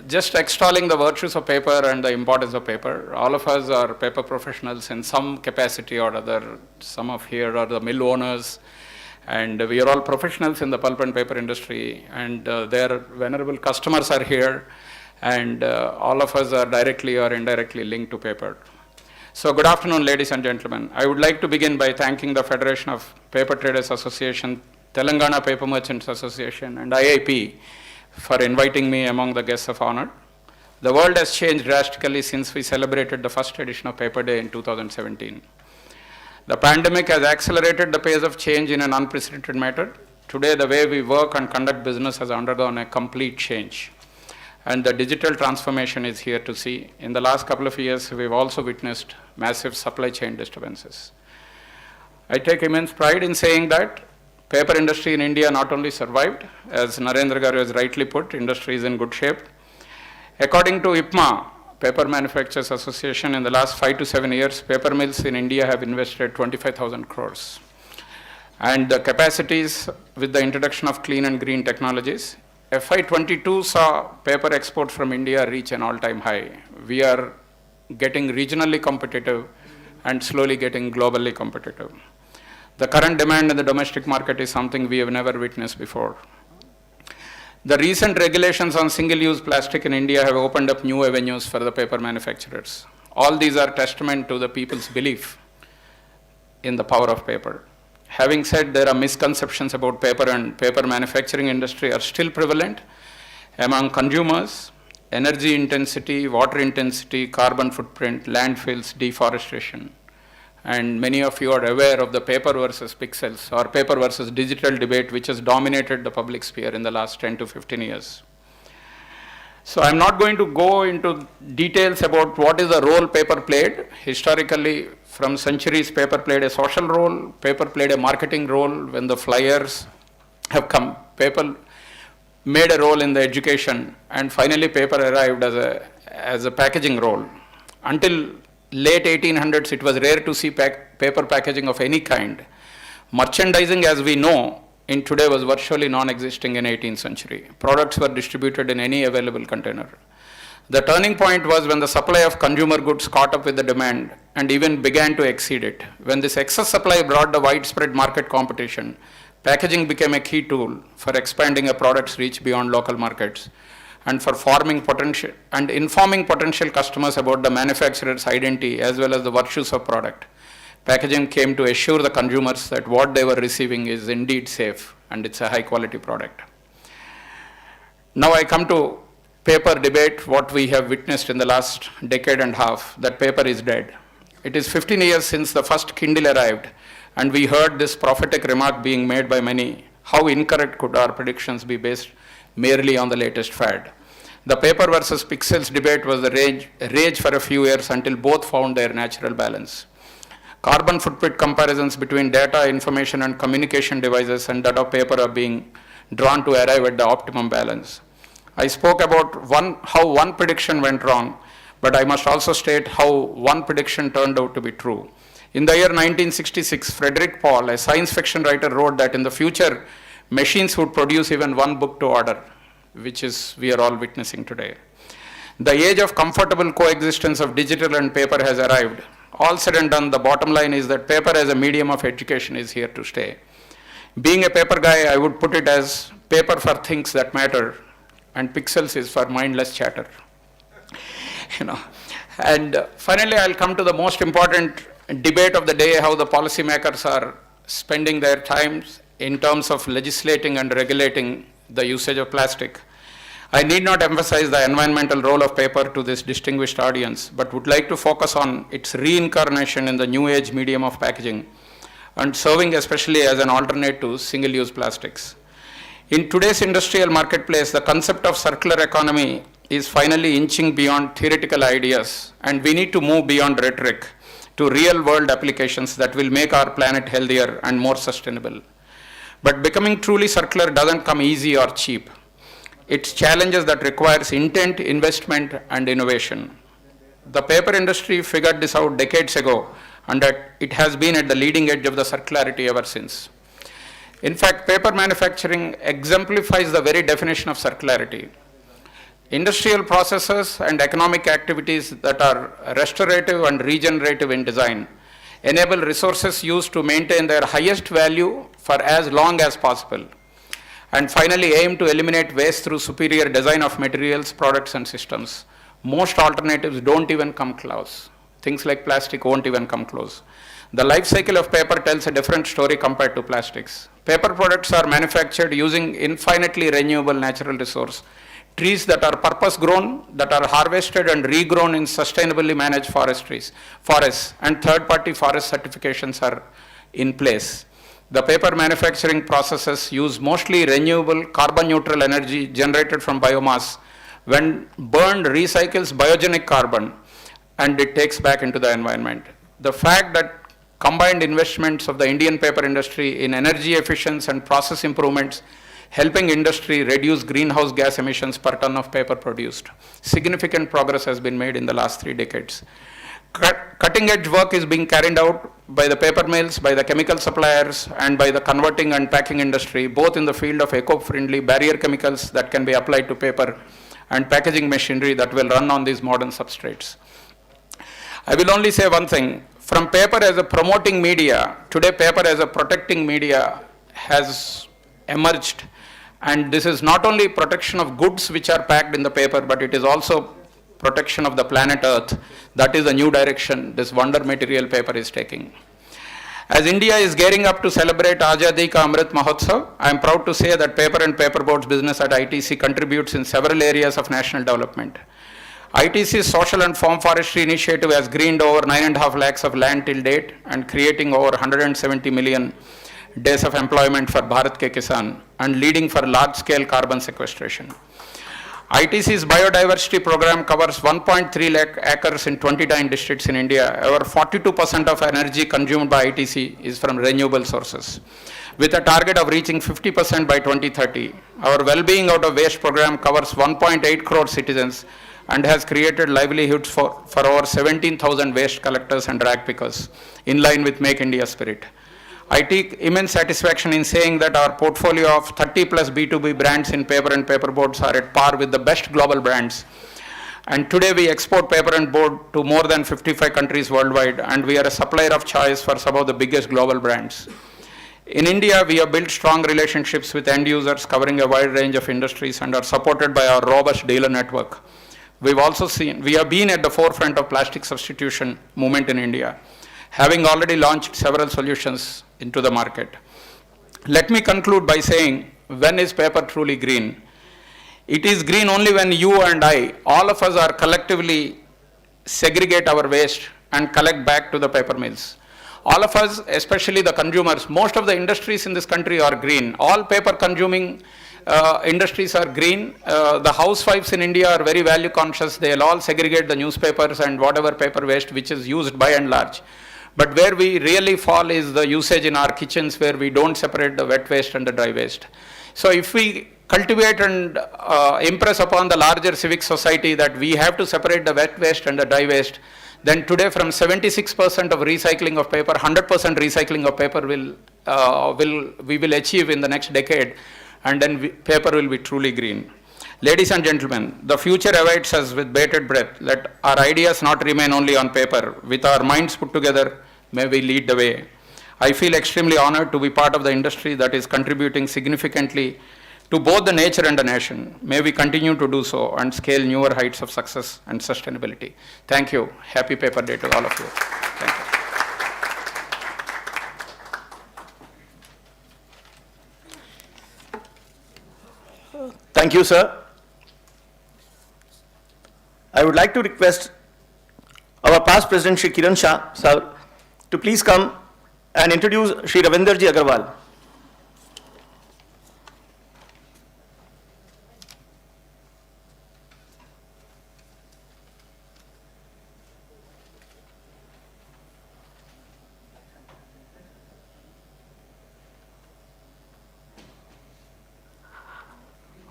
just extolling the virtues of paper and the importance of paper. All of us are paper professionals in some capacity or other. Some of here are the mill owners, and we are all professionals in the pulp and paper industry, and their venerable customers are here, and all of us are directly or indirectly linked to paper. So good afternoon, ladies and gentlemen. I would like to begin by thanking the Federation of Paper Traders Association, Telangana Paper Merchants Association, and IIP for inviting me among the guests of honor. The world has changed drastically since we celebrated the first edition of Paper Day in 2017. The pandemic has accelerated the pace of change in an unprecedented manner. Today, the way we work and conduct business has undergone a complete change, and the digital transformation is here to see. In the last couple of years, we've also witnessed massive supply chain disturbances. I take immense pride in saying that paper industry in India not only survived, as Narendra Garu has rightly put, industry is in good shape. According to IPMA, Paper Manufacturers Association, in the last 5 to 7 years, paper mills in India have invested 25,000 crores. And the capacities with the introduction of clean and green technologies, FY22 saw paper export from India reach an all-time high. We are getting regionally competitive and slowly getting globally competitive. The current demand in the domestic market is something we have never witnessed before. The recent regulations on single-use plastic in India have opened up new avenues for the paper manufacturers. All these are testament to the people's belief in the power of paper. Having said, there are misconceptions about paper, and paper manufacturing industry are still prevalent among consumers. Energy intensity, water intensity, carbon footprint, landfills, deforestation. And many of you are aware of the paper versus pixels or paper versus digital debate which has dominated the public sphere in the last 10 to 15 years. So I'm not going to go into details about what is the role paper played. Historically, from centuries, paper played a social role, paper played a marketing role. When the flyers have come, paper made a role in the education, and finally paper arrived as a packaging role. Until late 1800s, it was rare to see paper packaging of any kind. Merchandising, as we know, in today was virtually non-existing in 18th century. Products were distributed in any available container. The turning point was when the supply of consumer goods caught up with the demand and even began to exceed it. When this excess supply brought the widespread market competition, packaging became a key tool for expanding a product's reach beyond local markets and for forming potential and informing potential customers about the manufacturer's identity as well as the virtues of product. Packaging came to assure the consumers that what they were receiving is indeed safe and it's a high quality product. Now I come to paper debate, what we have witnessed in the last decade and a half, that paper is dead. It is 15 years since the first Kindle arrived, and we heard this prophetic remark being made by many. How incorrect could our predictions be based merely on the latest fad? The paper versus pixels debate was the rage for a few years until both found their natural balance. Carbon footprint comparisons between data, information, and communication devices and that of paper are being drawn to arrive at the optimum balance. I spoke about how one prediction went wrong, but I must also state how one prediction turned out to be true. In the year 1966, Frederick Paul, a science fiction writer, wrote that in the future, machines would produce even one book to order, which is we are all witnessing today. The age of comfortable coexistence of digital and paper has arrived. All said and done, the bottom line is that paper as a medium of education is here to stay. Being a paper guy, I would put it as paper for things that matter, and pixels is for mindless chatter. And finally, I'll come to the most important debate of the day, how the policymakers are spending their time in terms of legislating and regulating the usage of plastic. I need not emphasize the environmental role of paper to this distinguished audience, but would like to focus on its reincarnation in the new age medium of packaging and serving especially as an alternate to single-use plastics. In today's industrial marketplace, the concept of circular economy is finally inching beyond theoretical ideas, and we need to move beyond rhetoric to real-world applications that will make our planet healthier and more sustainable. But becoming truly circular doesn't come easy or cheap. It's challenges that requires intent, investment, and innovation. The paper industry figured this out decades ago, and that it has been at the leading edge of the circularity ever since. In fact, paper manufacturing exemplifies the very definition of circularity. Industrial processes and economic activities that are restorative and regenerative in design enable resources used to maintain their highest value for as long as possible, and finally aim to eliminate waste through superior design of materials, products, and systems. Most alternatives don't even come close. Things like plastic won't even come close. The life cycle of paper tells a different story compared to plastics. Paper products are manufactured using infinitely renewable natural resource, trees that are purpose grown, that are harvested and regrown in sustainably managed forests, and third-party forest certifications are in place. The paper manufacturing processes use mostly renewable carbon neutral energy generated from biomass. When burned, recycles biogenic carbon and it takes back into the environment. The fact that combined investments of the Indian paper industry in energy efficiency and process improvements helping industry reduce greenhouse gas emissions per ton of paper produced. Significant progress has been made in the last 3 decades. Cutting edge work is being carried out by the paper mills, by the chemical suppliers, and by the converting and packing industry, both in the field of eco-friendly barrier chemicals that can be applied to paper and packaging machinery that will run on these modern substrates. I will only say one thing. From paper as a promoting media, today paper as a protecting media has emerged. And this is not only protection of goods which are packed in the paper, but it is also protection of the planet Earth. That is the new direction this wonder material paper is taking. As India is gearing up to celebrate Azadi Ka Amrit Mahotsav, I am proud to say that paper and paperboards business at ITC contributes in several areas of national development. ITC's social and farm forestry initiative has greened over 9.5 lakhs of land till date and creating over 170 million days of employment for Bharat Ke Kisan and leading for large-scale carbon sequestration. ITC's biodiversity program covers 1.3 lakh acres in 29 districts in India. Over 42% of energy consumed by ITC is from renewable sources. With a target of reaching 50% by 2030, our well-being out of waste program covers 1.8 crore citizens and has created livelihoods for over 17,000 waste collectors and rag pickers, in line with Make India spirit. I take immense satisfaction in saying that our portfolio of 30 plus B2B brands in paper and paperboards are at par with the best global brands. And today we export paper and board to more than 55 countries worldwide, and we are a supplier of choice for some of the biggest global brands. In India, we have built strong relationships with end users covering a wide range of industries and are supported by our robust dealer network. We have been at the forefront of plastic substitution movement in India, having already launched several solutions into the market. Let me conclude by saying, when is paper truly green? It is green only when you and I, all of us, are collectively segregate our waste and collect back to the paper mills. All of us, especially the consumers, most of the industries in this country are green. All paper consuming industries are green. The housewives in India are very value conscious. They'll all segregate the newspapers and whatever paper waste which is used by and large. But where we really fall is the usage in our kitchens, where we don't separate the wet waste and the dry waste. So if we cultivate and impress upon the larger civic society that we have to separate the wet waste and the dry waste, then today from 76% of recycling of paper, 100% recycling of paper we will achieve in the next decade, and then paper will be truly green. Ladies and gentlemen, the future awaits us with bated breath. Let our ideas not remain only on paper. With our minds put together, may we lead the way. I feel extremely honored to be part of the industry that is contributing significantly to both the nature and the nation. May we continue to do so and scale newer heights of success and sustainability. Thank you. Happy Paper Day to all of you. Thank you. Thank you, sir. I would like to request our past President Shri Kiran Shah sir to please come and introduce Shri Ravinderji Agarwal.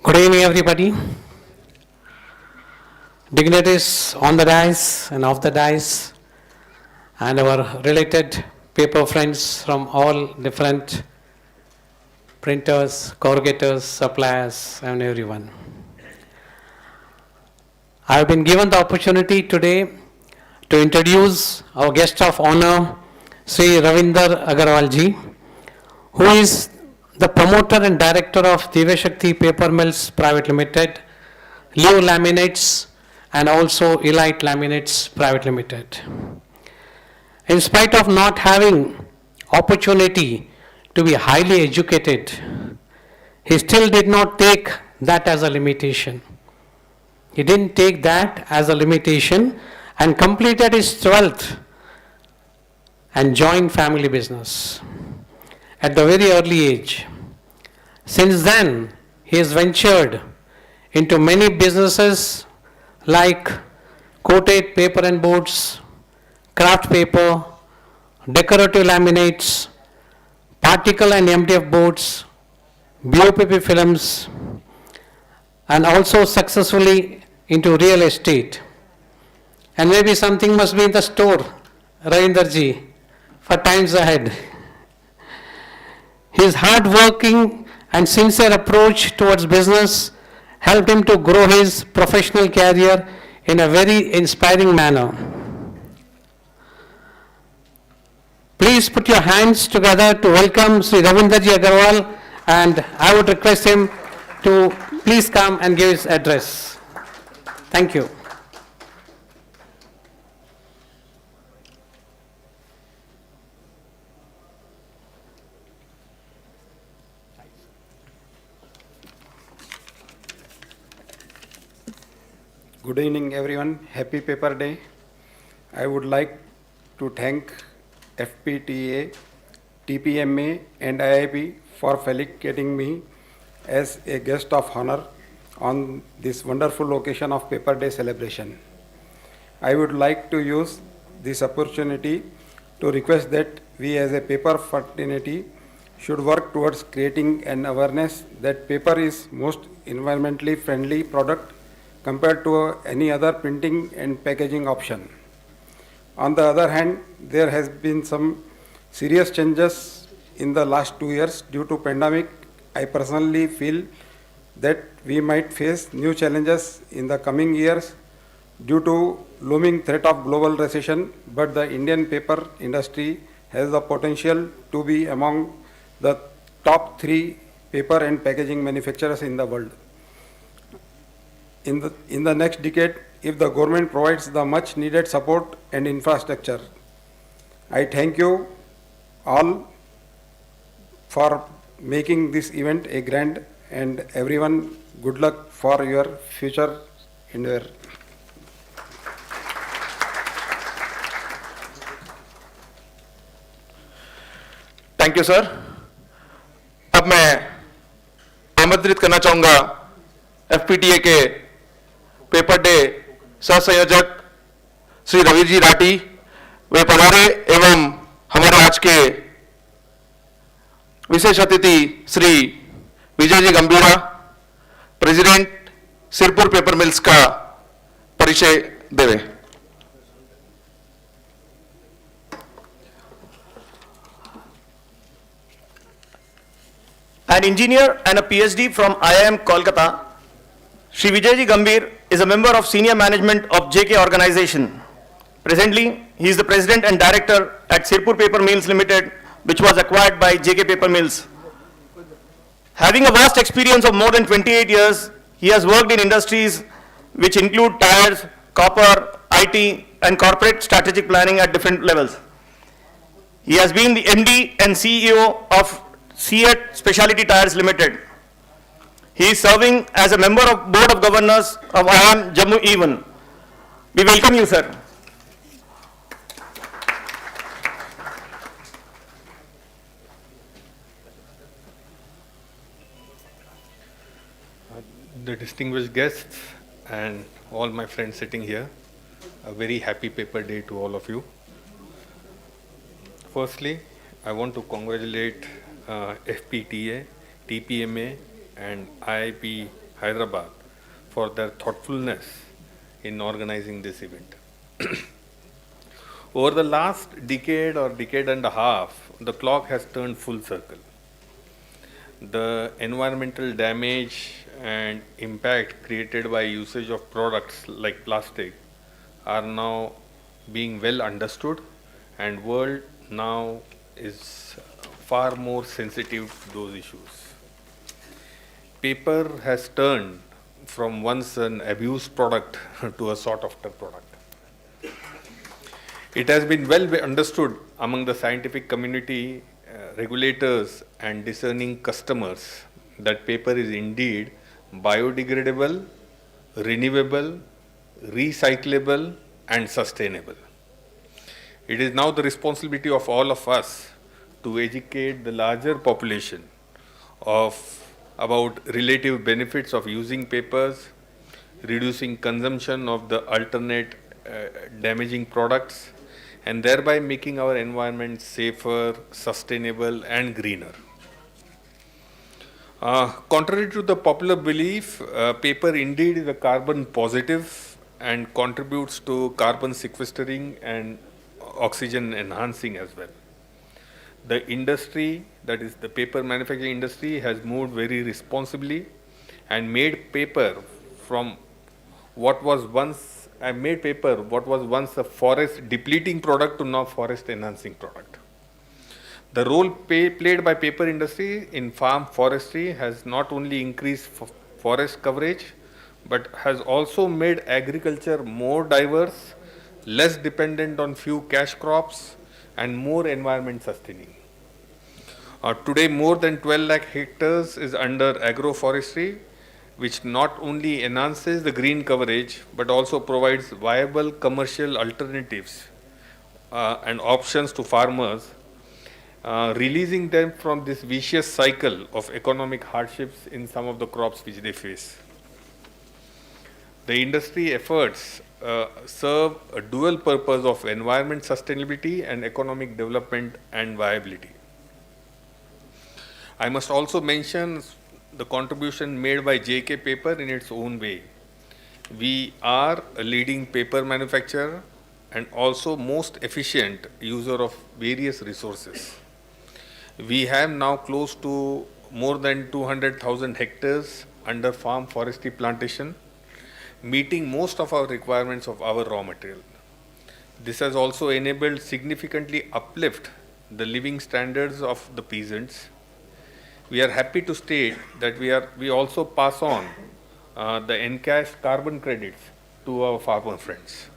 Good evening, everybody. Dignitaries on the dais and off the dais, and our related paper friends from all different printers, corrugators, suppliers, and everyone. I have been given the opportunity today to introduce our guest of honor, Sri Ravinder Agarwal ji, who is the promoter and director of Divya Shakti Paper Mills Private Limited, Leo Laminates, and also Elite Laminates Private Limited. In spite of not having opportunity to be highly educated, he still did not take that as a limitation. He didn't take that as a limitation and completed his 12th and joined family business at the very early age. Since then, he has ventured into many businesses like coated paper and boards, craft paper, decorative laminates, particle and MDF boards, BOPP films, and also successfully into real estate. And maybe something must be in the store, Ravinderji, for times ahead. His hard-working and sincere approach towards business helped him to grow his professional career in a very inspiring manner. Please put your hands together to welcome Sri Ravinderji Agarwal, and I would request him to please come and give his address. Thank you. Good evening, everyone. Happy Paper Day. I would like to thank FPTA, TPMA, and IIP for felicitating me as a guest of honor on this wonderful occasion of Paper Day celebration. I would like to use this opportunity to request that we as a paper fraternity should work towards creating an awareness that paper is most environmentally friendly product compared to any other printing and packaging option. On the other hand, there has been some serious changes in the last 2 years due to pandemic. I personally feel that we might face new challenges in the coming years due to looming threat of global recession, but the Indian paper industry has the potential to be among the top 3 paper and packaging manufacturers in the world. In the next decade, if the government provides the much needed support and infrastructure. I thank you all for making this event a grand, and everyone good luck for your future endeavor. Thank you sir. अब मैं आमंत्रित करना चाहूंगा एफपीटीए के paper day सह संयोजक श्री रवि जी राठी, वे पधारे एवं हमारे आज के विशेष अतिथि श्री विजय जी गंभीरा, प्रेसिडेंट सिरपुर पेपर मिल्स का परिचय देवे। An engineer and a PhD from IIM Kolkata, Shri Vijayji Gambhir is a member of senior management of JK organization. Presently, he is the president and director at Sirpur Paper Mills Limited, which was acquired by JK Paper Mills. Having a vast experience of more than 28 years, he has worked in industries which include tires, copper, IT, and corporate strategic planning at different levels. He has been the MD and CEO of CEAT Specialty Tires Limited. He is serving as a member of Board of Governors of IIM Jammu Even. We welcome you, sir. The distinguished guests and all my friends sitting here, a very happy paper day to all of you. Firstly, I want to congratulate FPTA, TPMA and IIP Hyderabad for their thoughtfulness in organizing this event. Over the last decade or decade and a half, the clock has turned full circle. The environmental damage and impact created by usage of products like plastic are now being well understood, and world now is far more sensitive to those issues. Paper has turned from once an abused product to a sought after product. It has been well understood among the scientific community, regulators and discerning customers that paper is indeed biodegradable, renewable, recyclable and sustainable. It is now the responsibility of all of us to educate the larger population about relative benefits of using papers, reducing consumption of the alternate damaging products, and thereby making our environment safer, sustainable and greener. Contrary to the popular belief, paper indeed is a carbon positive and contributes to carbon sequestering and oxygen enhancing as well. The industry, that is the paper manufacturing industry, has moved very responsibly and made paper from what was once a forest depleting product to now forest enhancing product. The role played by paper industry in farm forestry has not only increased forest coverage, but has also made agriculture more diverse, less dependent on few cash crops, and more environment sustaining. Today, more than 12 lakh hectares is under agroforestry, which not only enhances the green coverage but also provides viable commercial alternatives and options to farmers, releasing them from this vicious cycle of economic hardships in some of the crops which they face. The industry efforts serve a dual purpose of environment sustainability and economic development and viability. I must also mention the contribution made by JK Paper in its own way. We are a leading paper manufacturer and also most efficient user of various resources. We have now close to more than 200,000 hectares under farm forestry plantation, meeting most of our requirements of our raw material. This has also enabled significantly uplift the living standards of the peasants. We are happy to state that we also pass on the encashed carbon credits to our farmer friends.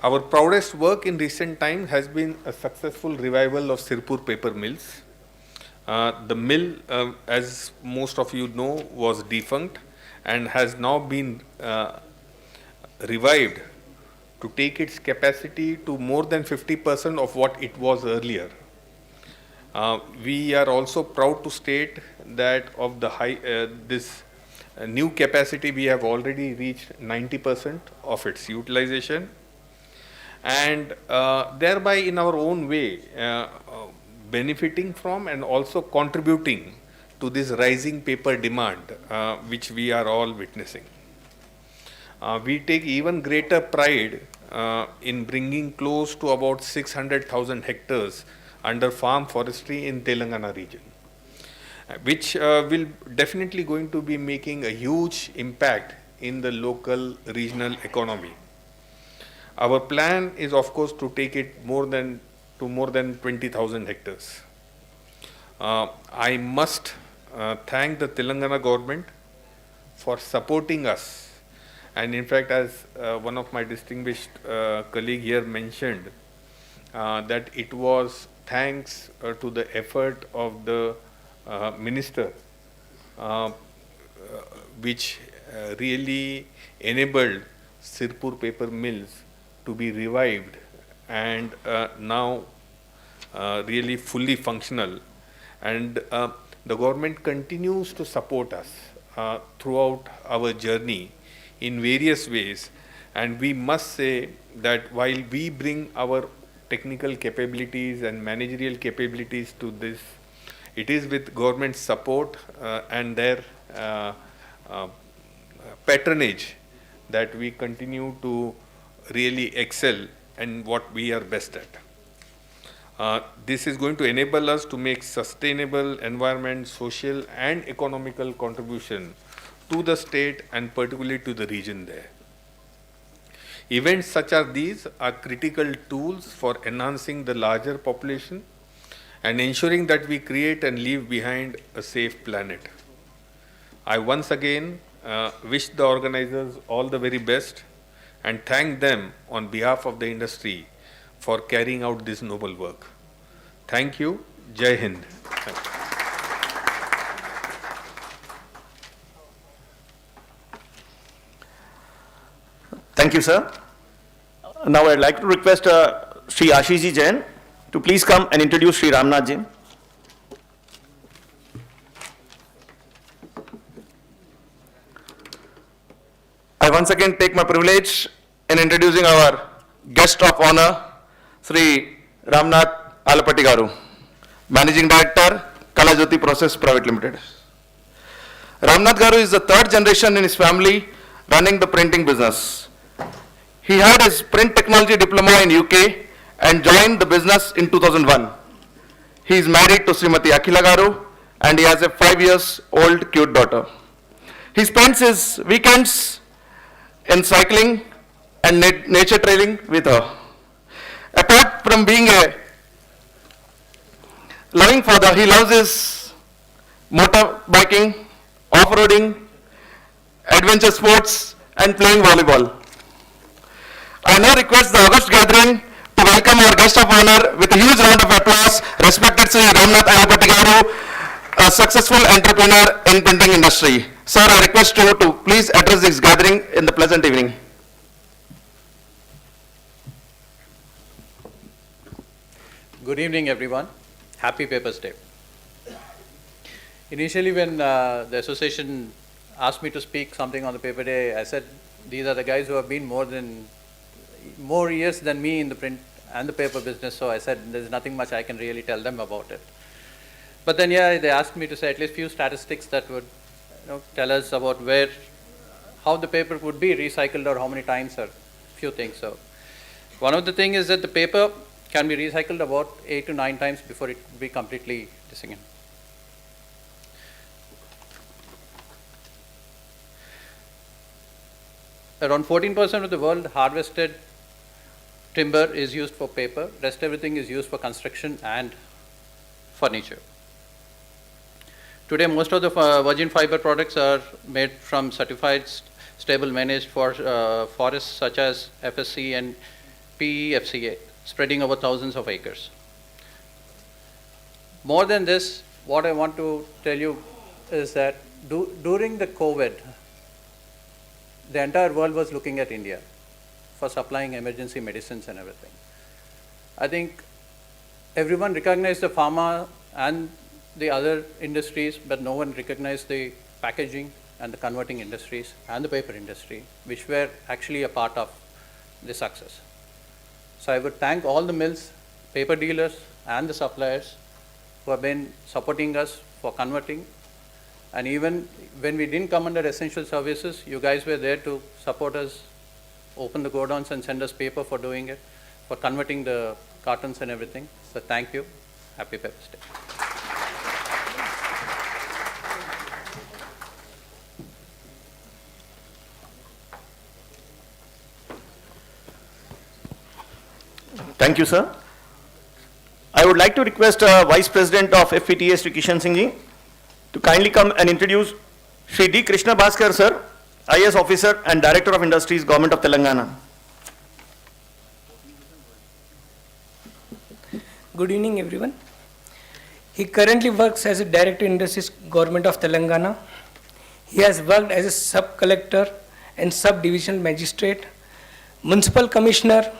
Our proudest work in recent times has been a successful revival of Sirpur paper mills. The mill, as most of you know, was defunct and has now been revived to take its capacity to more than 50% of what it was earlier. We are also proud to state that of the this new capacity, we have already reached 90% of its utilization, and thereby in our own way benefiting from and also contributing to this rising paper demand which we are all witnessing. We take even greater pride in bringing close to about 600,000 hectares under farm forestry in Telangana region, which will definitely going to be making a huge impact in the local regional economy. Our plan is of course to take it more than 20,000 hectares. I must thank the Telangana government for supporting us, and in fact, as one of my distinguished colleague here mentioned, that it was thanks to the effort of the minister which really enabled Sirpur paper mills to be revived and now really fully functional, and the government continues to support us throughout our journey in various ways. And we must say that while we bring our technical capabilities and managerial capabilities to this, it is with government support and their patronage that we continue to really excel in what we are best at. This is going to enable us to make sustainable environment, social and economical contribution to the state and particularly to the region there. Events such as these are critical tools for enhancing the larger population and ensuring that we create and leave behind a safe planet. I once again wish the organizers all the very best and thank them on behalf of the industry for carrying out this noble work. Thank you. Jai Hind. Thank you, sir. Now I'd like to request Sri Ashishji Jain to please come and introduce Sri Ramnath Jain. I once again take my privilege in introducing our guest of honor, Sri Ramnath Alapatti Garu, Managing Director, Kalajyoti Process Private Limited. Ramnath Garu is the third generation in his family running the printing business. He had his print technology diploma in UK and joined the business in 2001. He is married to Srimati Akhila Garu and he has a 5-year-old cute daughter. He spends his weekends in cycling and nature trailing with her. Apart from being a loving father, he loves his motorbiking, off-roading, adventure sports and playing volleyball. I now request the August gathering to welcome our guest of honor with a huge round of applause, respected Sri Ramnath Alapatti Garu, a successful entrepreneur in printing industry. Sir, I request you to please address this gathering in the pleasant evening. Good evening, everyone. Happy Papers Day. Initially, when the association asked me to speak something on the paper day, I said, these are the guys who have been more years than me in the print and the paper business, so I said, there's nothing much I can really tell them about it. But then, yeah, they asked me to say at least few statistics that would tell us about how the paper would be recycled or how many times or few things. So one of the things is that the paper can be recycled about 8 to 9 times before it will be completely disengaged. Around 14% of the world harvested timber is used for paper. Rest everything is used for construction and furniture. Today, most of the virgin fiber products are made from certified stable managed forests such as FSC and PEFCA, spreading over thousands of acres. More than this, what I want to tell you is that during the COVID, the entire world was looking at India for supplying emergency medicines and everything. I think everyone recognized the pharma and the other industries, but no one recognized the packaging and the converting industries and the paper industry, which were actually a part of the success. So I would thank all the mills, paper dealers, and the suppliers who have been supporting us for converting. And even when we didn't come under essential services, you guys were there to support us, open the godowns and send us paper for doing it, for converting the cartons and everything. So thank you. Happy Papers Day. Thank you, sir. I would like to request Vice President of Fpta, Sri Kishan Singh ji, to kindly come and introduce Sri D. Krishna Bhaskar, sir, IAS Officer and Director of Industries, Government of Telangana. Good evening, everyone. He currently works as a Director of Industries, Government of Telangana. He has worked as a Sub-Collector and Sub-Divisional Magistrate, Municipal Commissioner,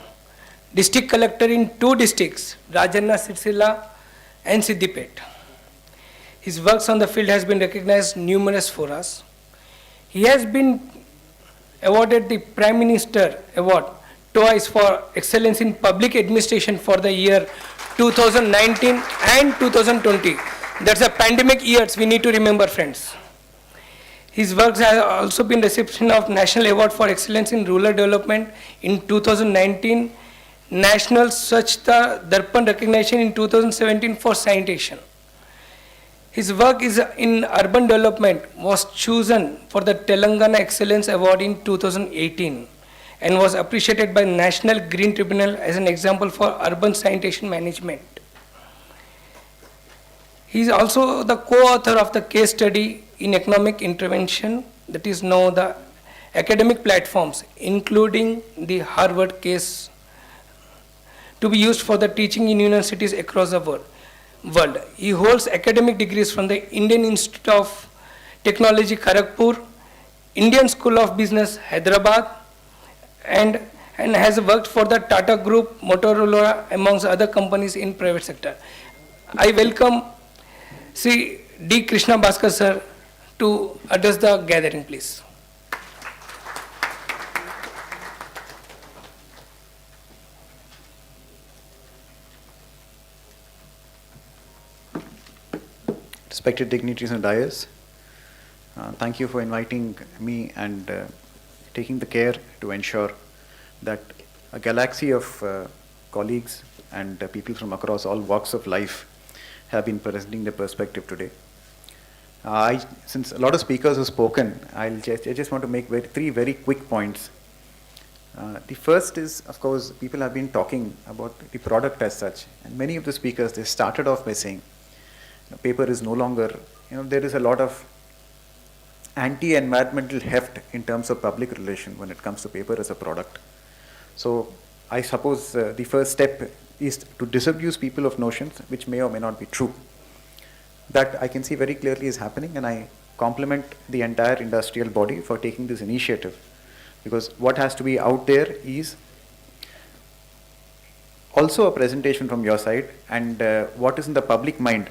District Collector in 2 districts, Rajanna, Sirsila and Siddipet. His works on the field has been recognized numerous for us. He has been awarded the Prime Minister Award twice for excellence in public administration for the year 2019 and 2020. That's a pandemic years we need to remember, friends. His works have also been recipient of National Award for Excellence in Rural Development in 2019, National Swachhta Darpan recognition in 2017 for sanitation. His work is in urban development was chosen for the Telangana Excellence Award in 2018 and was appreciated by National Green Tribunal as an example for urban sanitation management. He is also the co-author of the case study in economic intervention, that is now the academic platforms, including the Harvard case, to be used for the teaching in universities across the world. He holds academic degrees from the Indian Institute of Technology, Kharagpur, Indian School of Business, Hyderabad, and has worked for the Tata Group, Motorola, amongst other companies in private sector. I welcome Sri D. Krishna Bhaskar sir to address the gathering, please. Respected dignitaries and dais, thank you for inviting me and taking the care to ensure that a galaxy of colleagues and people from across all walks of life have been presenting their perspective today. Since a lot of speakers have spoken, I just want to make 3 very quick points. The first is, of course, people have been talking about the product as such, and many of the speakers, they started off by saying, paper is no longer, there is a lot of anti-environmental heft in terms of public relation when it comes to paper as a product. So I suppose the first step is to disabuse people of notions which may or may not be true. That I can see very clearly is happening, and I compliment the entire industrial body for taking this initiative, because what has to be out there is also a presentation from your side, and what is in the public mind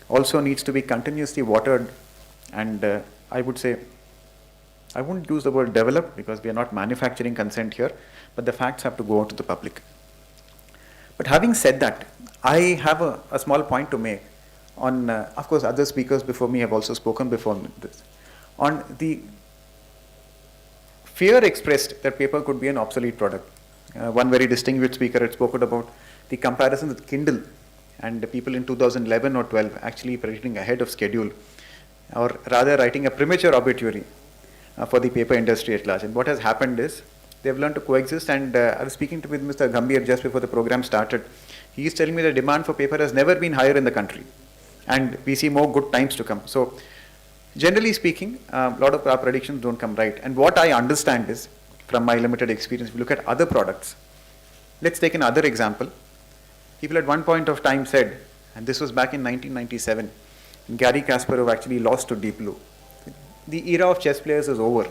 also needs to be continuously watered, and I would say, I wouldn't use the word develop because we are not manufacturing consent here, but the facts have to go out to the public. But having said that, I have a small point to make on, of course, other speakers before me have also spoken before this, on the fear expressed that paper could be an obsolete product. One very distinguished speaker had spoken about the comparison with Kindle, and the people in 2011 or 12 actually predicting ahead of schedule, or rather writing a premature obituary for the paper industry at large. And what has happened is they have learned to coexist, and I was speaking with Mr. Gambhir just before the program started. He is telling me the demand for paper has never been higher in the country, and we see more good times to come. So generally speaking, a lot of our predictions don't come right. And what I understand is, from my limited experience, if you look at other products, let's take another example. People at one point of time said, and this was back in 1997, Garry Kasparov actually lost to Deep Blue. The era of chess players is over.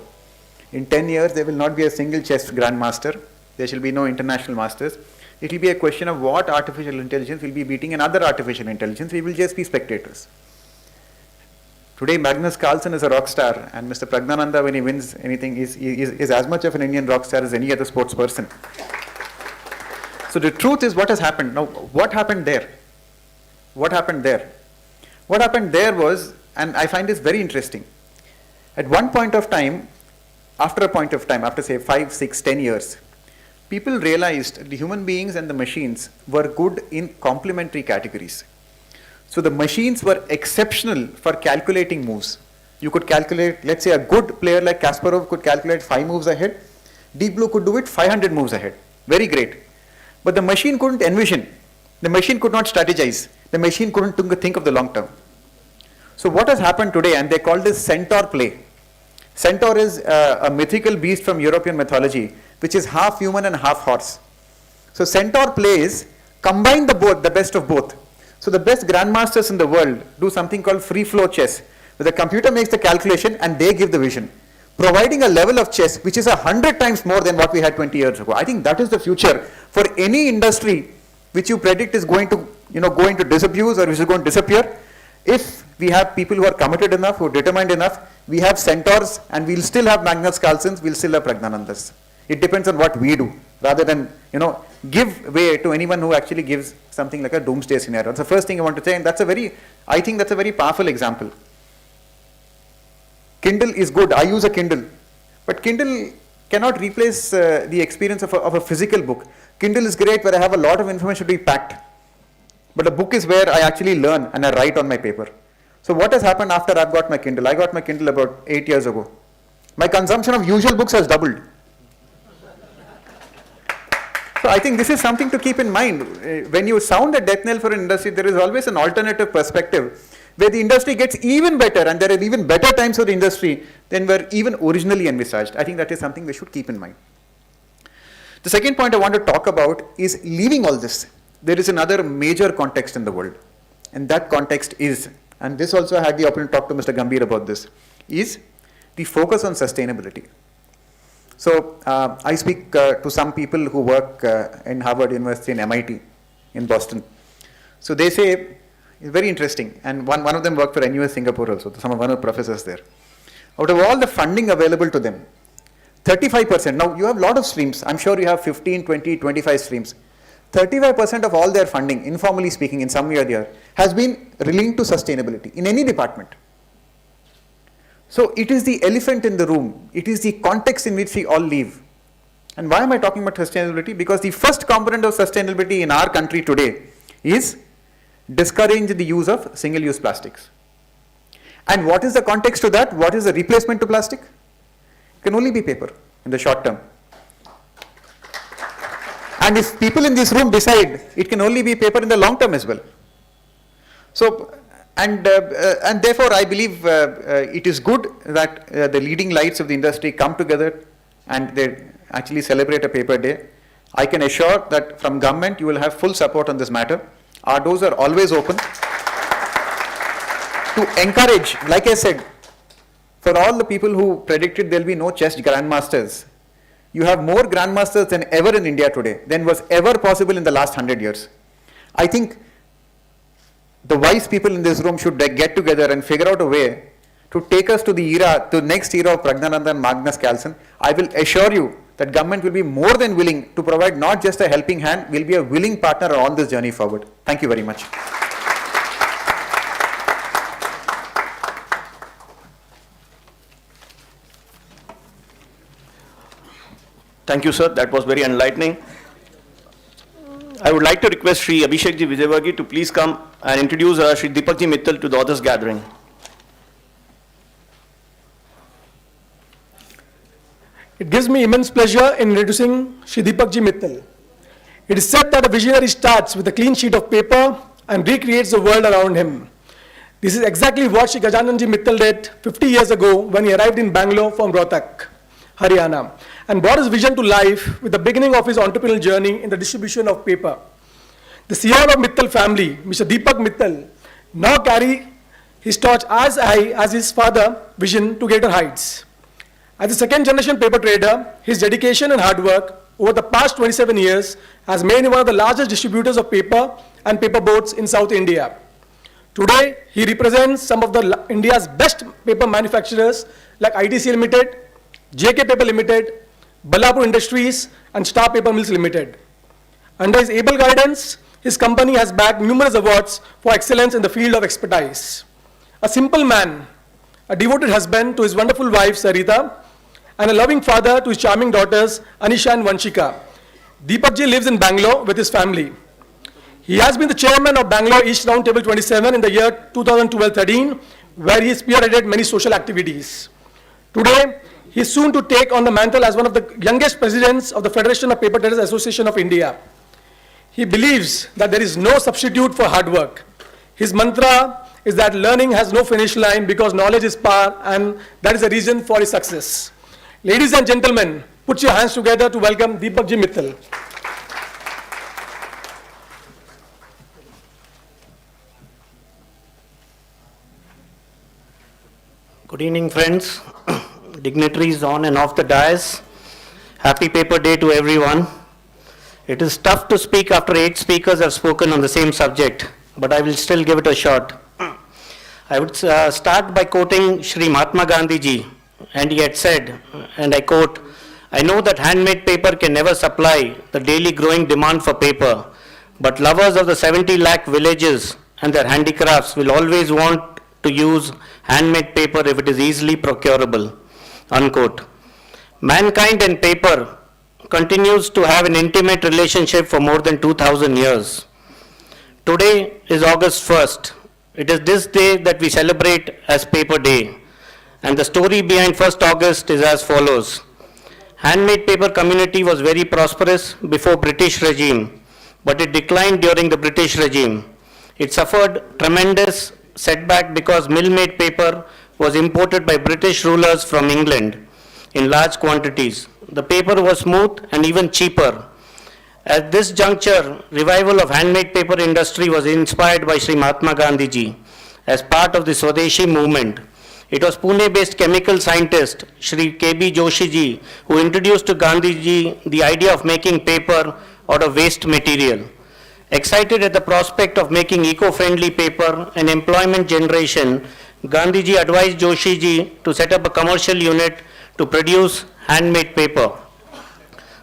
In 10 years, there will not be a single chess grandmaster. There shall be no international masters. It will be a question of what artificial intelligence will be beating another artificial intelligence. We will just be spectators. Today, Magnus Carlsen is a rock star, and Mr. Pragnananda, when he wins anything, is as much of an Indian rock star as any other sports person. So the truth is, what has happened? Now, what happened there? What happened there? What happened there was, and I find this very interesting, at one point of time, after a point of time, after say 5, 6, 10 years, people realized the human beings and the machines were good in complementary categories. So the machines were exceptional for calculating moves. You could calculate, let's say a good player like Kasparov could calculate 5 moves ahead. Deep Blue could do it 500 moves ahead. Very great. But the machine couldn't envision. The machine could not strategize. The machine couldn't think of the long term. So what has happened today, and they call this centaur play. Centaur is a mythical beast from European mythology, which is half human and half horse. So centaur plays combine the best of both. So the best grandmasters in the world do something called free flow chess, where the computer makes the calculation and they give the vision, providing a level of chess which is 100 times more than what we had 20 years ago. I think that is the future for any industry which you predict is going to go into disabuse or which is going to disappear. If we have people who are committed enough, who are determined enough, we have centaurs, and we'll still have Magnus Carlsens, we'll still have Pragnanandas. It depends on what we do, rather than give way to anyone who actually gives something like a doomsday scenario. That's the first thing I want to say, and I think that's a very powerful example. Kindle is good. I use a Kindle, but Kindle cannot replace the experience of a physical book. Kindle is great where I have a lot of information to be packed, but a book is where I actually learn and I write on my paper. So what has happened after I've got my Kindle? I got my Kindle about 8 years ago. My consumption of usual books has doubled. So I think this is something to keep in mind. When you sound a death knell for an industry, there is always an alternative perspective where the industry gets even better, and there are even better times for the industry than were even originally envisaged. I think that is something we should keep in mind. The second point I want to talk about is, leaving all this, there is another major context in the world, and that context is, and this also I had the opportunity to talk to Mr. Gambhir about this, is the focus on sustainability. So I speak to some people who work in Harvard University and MIT in Boston. So they say, it's very interesting, and one of them worked for NUS Singapore also, one of the professors there. Out of all the funding available to them, 35%, now you have a lot of streams, I'm sure you have 15, 20, 25 streams. 35% of all their funding, informally speaking, in some way or the other, has been linked to sustainability in any department. So it is the elephant in the room. It is the context in which we all live. And why am I talking about sustainability? Because the first component of sustainability in our country today is discourage the use of single-use plastics. And what is the context to that? What is the replacement to plastic? It can only be paper in the short term. And if people in this room decide, it can only be paper in the long term as well. So, and therefore I believe it is good that the leading lights of the industry come together and they actually celebrate a paper day. I can assure that from government you will have full support on this matter. Our doors are always open to encourage, like I said, For all the people who predicted there will be no chess grandmasters, you have more grandmasters than ever in India today, than was ever possible in the last 100 years. I think the wise people in this room should get together and figure out a way to take us to the next era of Pragnananda and Magnus Carlsen. I will assure you that government will be more than willing to provide not just a helping hand, will be a willing partner on this journey forward. Thank you very much. Thank you, sir. That was very enlightening. I would like to request Shri Abhishekji Vijayvargi to please come and introduce Shri Deepakji Mittal to the authors gathering. It gives me immense pleasure in introducing Shri Deepakji Mittal. It is said that a visionary starts with a clean sheet of paper and recreates the world around him. This is exactly what Shri Gajananji Mittal did 50 years ago when he arrived in Bangalore from Rohtak, Haryana, and brought his vision to life with the beginning of his entrepreneurial journey in the distribution of paper. The CEO of Mittal family, Mr. Deepak Mittal, now carry his torch as high as his father's vision to greater heights. As a second generation paper trader, his dedication and hard work over the past 27 years has made him one of the largest distributors of paper and paper boards in South India. Today, he represents some of India's best paper manufacturers like ITC Limited, JK Paper Limited, Ballapur Industries, and Star Paper Mills Limited. Under his able guidance, his company has bagged numerous awards for excellence in the field of expertise. A simple man, a devoted husband to his wonderful wife Sarita, and a loving father to his charming daughters Anisha and Vanshika, Deepakji lives in Bangalore with his family. He has been the chairman of Bangalore East Roundtable 27 in the year 2012-13, where he spearheaded many social activities. Today, he is soon to take on the mantle as one of the youngest presidents of the Federation of Paper Traders Association of India. He believes that there is no substitute for hard work. His mantra is that learning has no finish line because knowledge is power, and that is the reason for his success. Ladies and gentlemen, put your hands together to welcome Deepakji Mittal. Good evening, friends, dignitaries on and off the dais. Happy Paper Day to everyone. It is tough to speak after 8 speakers have spoken on the same subject, but I will still give it a shot. I would start by quoting Shri Mahatma Gandhi ji, and he had said, and I quote, "I know that handmade paper can never supply the daily growing demand for paper, but lovers of the 70 lakh villages and their handicrafts will always want to use handmade paper if it is easily procurable," unquote. Mankind and paper continues to have an intimate relationship for more than 2000 years. Today is August 1st. It is this day that we celebrate as Paper Day. And the story behind 1st August is as follows. Handmade paper community was very prosperous before British regime, but it declined during the British regime. It suffered tremendous setback because mill-made paper was imported by British rulers from England in large quantities. The paper was smooth and even cheaper. At this juncture, revival of handmade paper industry was inspired by Sri Mahatma Gandhi ji as part of the Swadeshi movement. It was Pune-based chemical scientist Sri K.B. Joshi ji who introduced to Gandhi ji the idea of making paper out of waste material. Excited at the prospect of making eco-friendly paper and employment generation, Gandhiji advised Joshi ji to set up a commercial unit to produce handmade paper.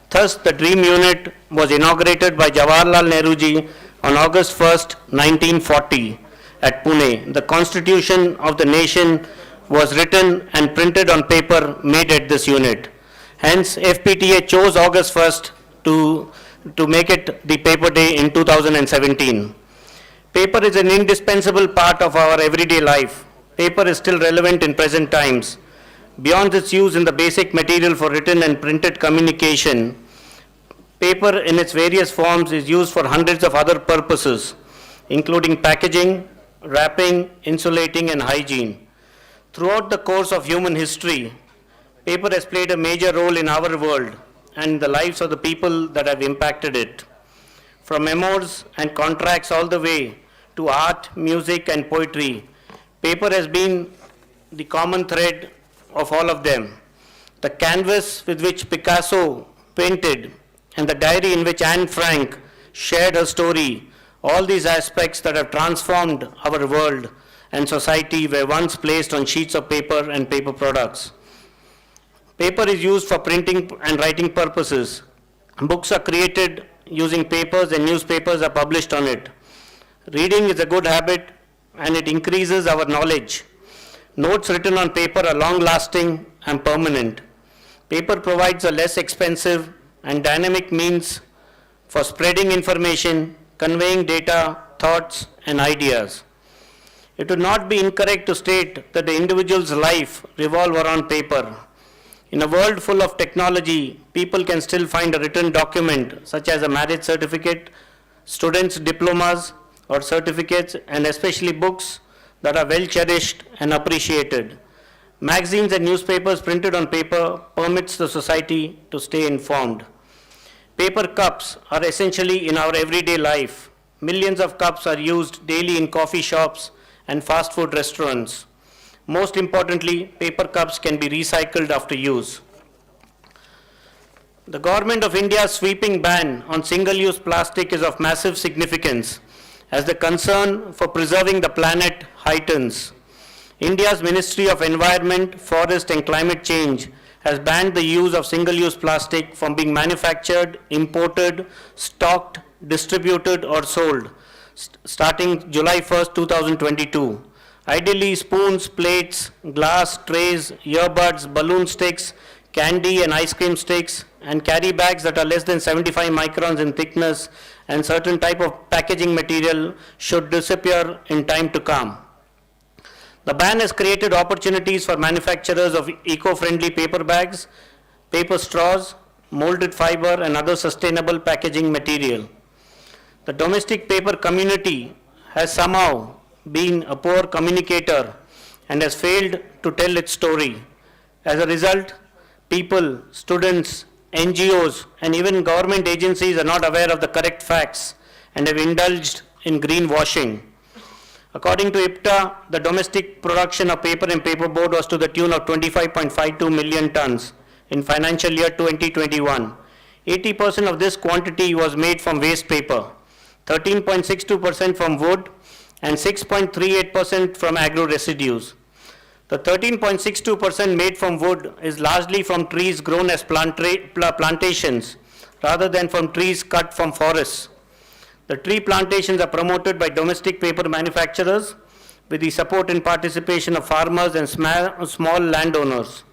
Thus, the dream unit was inaugurated by Jawaharlal Nehru ji on August 1st, 1940 at Pune. The constitution of the nation was written and printed on paper made at this unit. Hence, Fpta chose August 1st to make it the paper day in 2017. Paper is an indispensable part of our everyday life. Paper is still relevant in present times. Beyond its use in the basic material for written and printed communication, paper in its various forms is used for hundreds of other purposes, including packaging, wrapping, insulating, and hygiene. Throughout the course of human history, paper has played a major role in our world and the lives of the people that have impacted it. From memoirs and contracts all the way to art, music, and poetry, paper has been the common thread of all of them. The canvas with which Picasso painted and the diary in which Anne Frank shared her story, all these aspects that have transformed our world and society were once placed on sheets of paper and paper products. Paper is used for printing and writing purposes. Books are created using papers and newspapers are published on it. Reading is a good habit and it increases our knowledge. Notes written on paper are long-lasting and permanent. Paper provides a less expensive and dynamic means for spreading information, conveying data, thoughts, and ideas. It would not be incorrect to state that the individual's life revolves around paper. In a world full of technology, people can still find a written document such as a marriage certificate, students' diplomas or certificates, and especially books that are well cherished and appreciated. Magazines and newspapers printed on paper permits the society to stay informed. Paper cups are essentially in our everyday life. Millions of cups are used daily in coffee shops and fast food restaurants. Most importantly, paper cups can be recycled after use. The Government of India's sweeping ban on single-use plastic is of massive significance as the concern for preserving the planet heightens. India's Ministry of Environment, Forest and Climate Change has banned the use of single-use plastic from being manufactured, imported, stocked, distributed or sold starting July 1st, 2022. Ideally, spoons, plates, glass, trays, earbuds, balloon sticks, candy and ice cream sticks, and carry bags that are less than 75 microns in thickness and certain type of packaging material should disappear in time to come. The ban has created opportunities for manufacturers of eco-friendly paper bags, paper straws, molded fiber, and other sustainable packaging material. The domestic paper community has somehow been a poor communicator and has failed to tell its story. As a result, people, students, NGOs, and even government agencies are not aware of the correct facts and have indulged in greenwashing. According to Fpta, the domestic production of paper and paperboard was to the tune of 25.52 million tons in financial year 2021. 80% of this quantity was made from waste paper, 13.62% from wood, and 6.38% from agro residues. The 13.62% made from wood is largely from trees grown as plantations rather than from trees cut from forests. The tree plantations are promoted by domestic paper manufacturers with the support and participation of farmers and small landowners.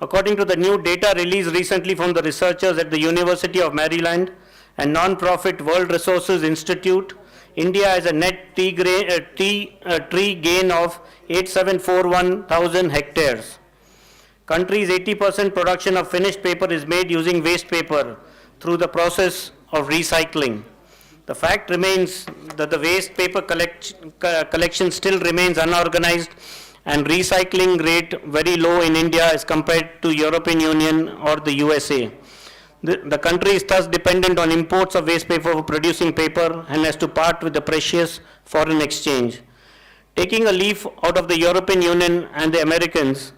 According to the new data released recently from the researchers at the University of Maryland and non-profit World Resources Institute, India has a net tree gain of 8741,000 hectares. Country's 80% production of finished paper is made using waste paper through the process of recycling. The fact remains that the waste paper collection still remains unorganized and recycling rate very low in India as compared to European Union or the USA. The country is thus dependent on imports of waste paper for producing paper and has to part with the precious foreign exchange. Taking a leaf out of the European Union and the Americans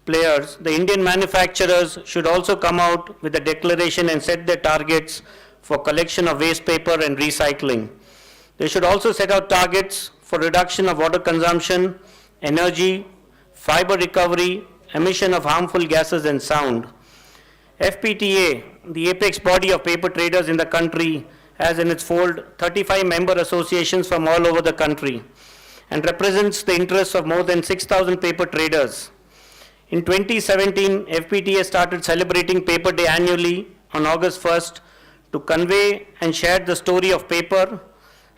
players, the Indian manufacturers should also come out with a declaration and set their targets for collection of waste paper and recycling. They should also set out targets for reduction of water consumption, energy, fiber recovery, emission of harmful gases and sound. Fpta, the apex body of paper traders in the country, has in its fold 35 member associations from all over the country and represents the interests of more than 6,000 paper traders. In 2017, Fpta started celebrating Paper Day annually on August 1st to convey and share the story of paper,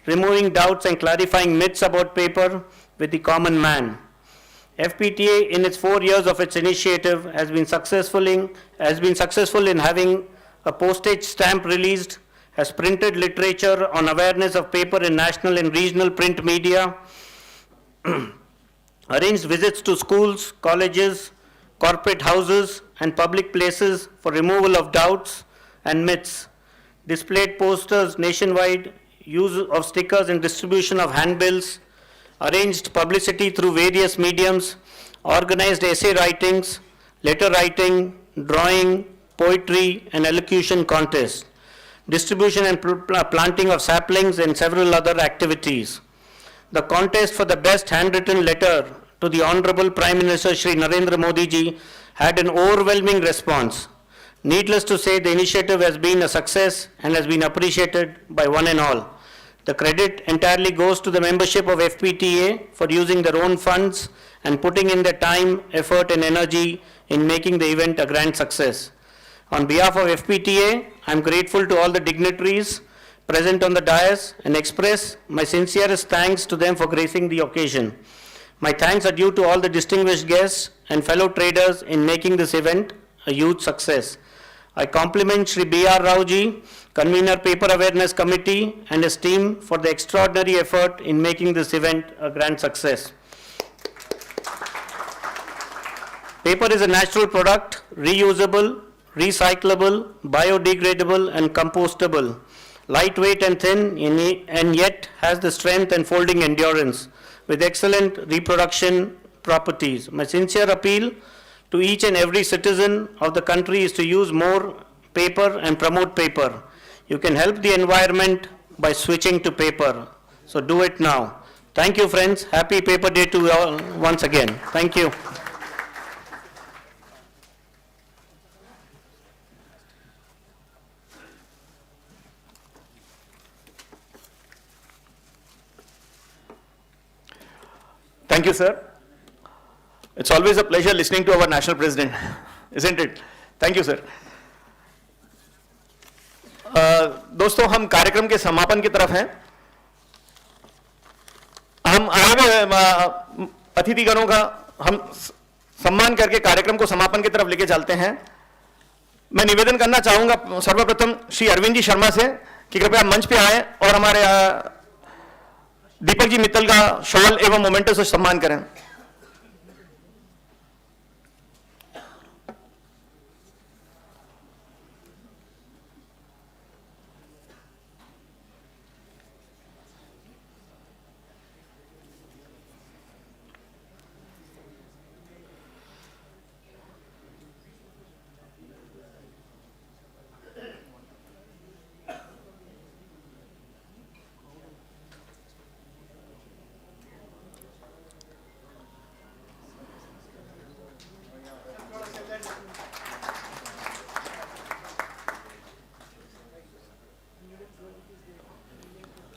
removing doubts and clarifying myths about paper with the common man. Fpta, in its 4 years of its initiative, has been successful in having a postage stamp released, has printed literature on awareness of paper in national and regional print media, arranged visits to schools, colleges, corporate houses, and public places for removal of doubts and myths, displayed posters nationwide, use of stickers and distribution of handbills, arranged publicity through various mediums, organized essay writings, letter writing, drawing, poetry and elocution contests, distribution and planting of saplings and several other activities. The contest for the best handwritten letter to the Honorable Prime Minister Shri Narendra Modi ji had an overwhelming response. Needless to say, the initiative has been a success and has been appreciated by one and all. The credit entirely goes to the membership of FPTA for using their own funds and putting in their time, effort and energy in making the event a grand success. On behalf of FPTA, I am grateful to all the dignitaries present on the dais and express my sincerest thanks to them for gracing the occasion. My thanks are due to all the distinguished guests and fellow traders in making this event a huge success. I compliment Shri B.R. Rao ji, Convener Paper Awareness Committee and his team for the extraordinary effort in making this event a grand success. Paper is a natural product, reusable, recyclable, biodegradable and compostable, lightweight and thin and yet has the strength and folding endurance with excellent reproduction properties. My sincere appeal to each and every citizen of the country is to use more paper and promote paper. You can help the environment by switching to paper. So do it now. Thank you, friends. Happy Paper Day to you all once again. Thank you. Thank you, sir. It's always a pleasure listening to our national president, isn't it? Thank you, sir. दोस्तों, हम कार्यक्रम के समापन की तरफ हैं. हम आए हुए अतिथिगणों का हम सम्मान करके कार्यक्रम को समापन की तरफ लेके चलते हैं. मैं निवेदन करना चाहूंगा सर्वप्रथम श्री अरविंद जी शर्मा से कि कृपया मंच पे आए और हमारे दीपक जी मित्तल का शॉल एवं मोमेंटो से सम्मान करें.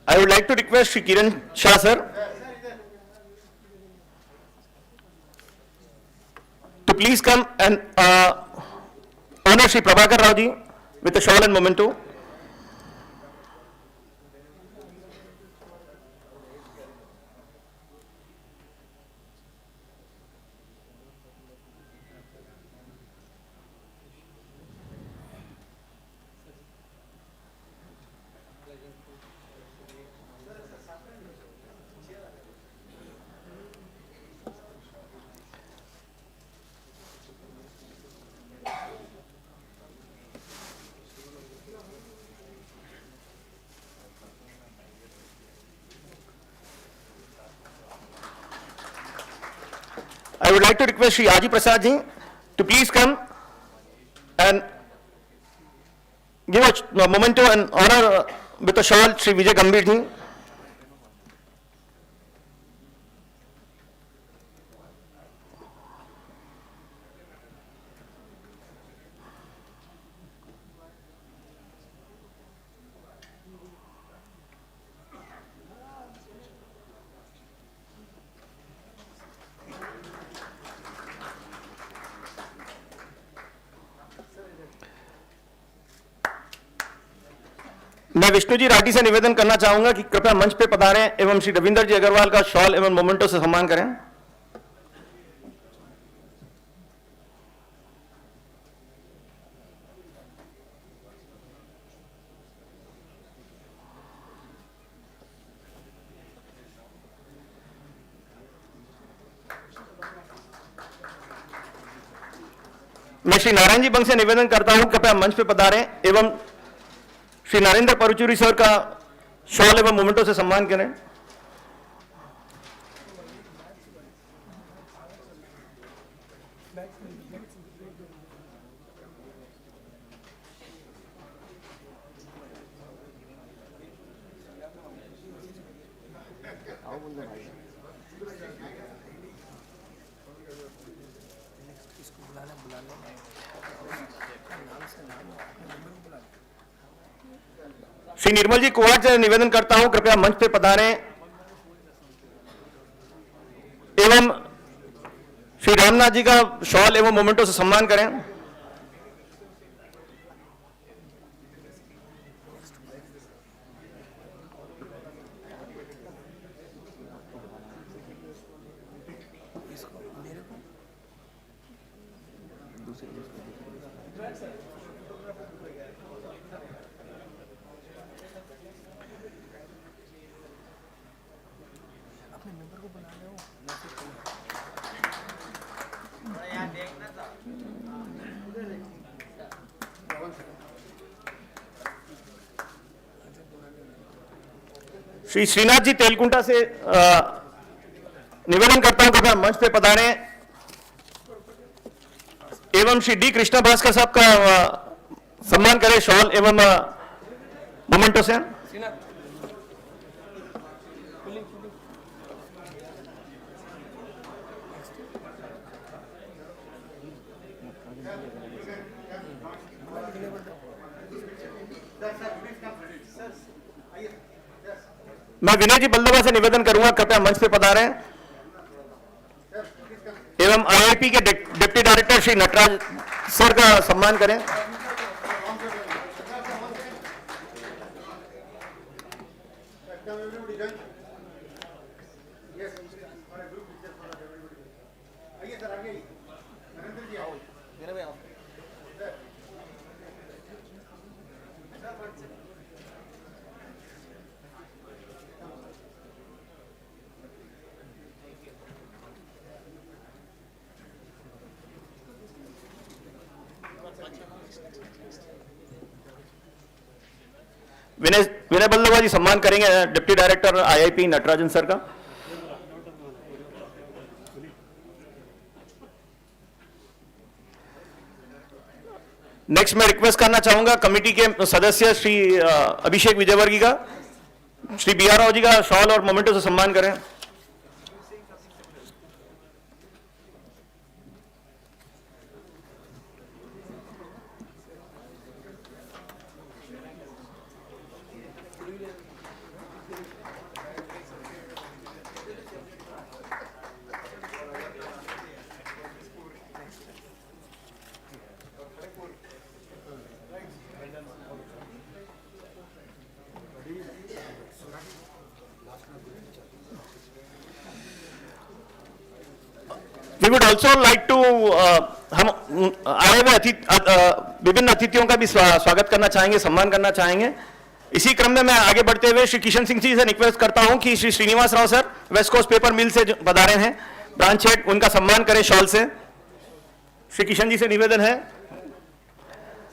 I would like to request Shri Kiran Shah sir to please come and honor Shri Prabhakar Rao ji with a shawl and memento. I would like to request Shri Aji Prasad ji to please come and give a memento and honor with a shawl Shri Vijay Gambhir ji. मैं विष्णु जी राठी से निवेदन करना चाहूंगा कि कृपया मंच पे पधारें एवं श्री रविंदर जी अग्रवाल का शॉल एवं मोमेंटो से सम्मान करें. मैं श्री नारायण जी बंग से निवेदन करता हूं कृपया मंच पे पधारें एवं श्री नरेंद्र परुचूरी सर का शॉल एवं मोमेंटो से सम्मान करें. श्री निर्मल जी कोवाट से निवेदन करता हूं कृपया मंच पे पधारें एवं श्री रामनाथ जी का शॉल एवं मोमेंटो से सम्मान करें। श्री श्रीनाथ जी तेलकुंटा से निवेदन करता हूं कृपया मंच पे पधारें एवं श्री डी कृष्णा भास्कर साहब का सम्मान करें शॉल एवं मोमेंटो से। मैं विनय जी बल्दवा से निवेदन करूंगा कृपया मंच पे पधारें एवं आईआईपी के deputy director Shri Natraj sir का सम्मान करें। विनय बल्लभा जी सम्मान करेंगे deputy director IIP Natarajan sir का। नेक्स्ट मैं रिक्वेस्ट करना चाहूंगा कमेटी के सदस्य श्री अभिषेक विजयवर्गीय का श्री बी आर राव जी का शॉल और मोमेंटो से सम्मान करें। We would also like to हम आए हुए विभिन्न अतिथियों का भी स्वागत करना चाहेंगे, सम्मान करना चाहेंगे। इसी क्रम में मैं आगे बढ़ते हुए श्री किशन सिंह जी से रिक्वेस्ट करता हूं कि Shri Srinivas Rao sir West Coast Paper Mill से पधारे हैं ब्रांच हेड, उनका सम्मान करें शॉल से। श्री किशन जी से निवेदन है।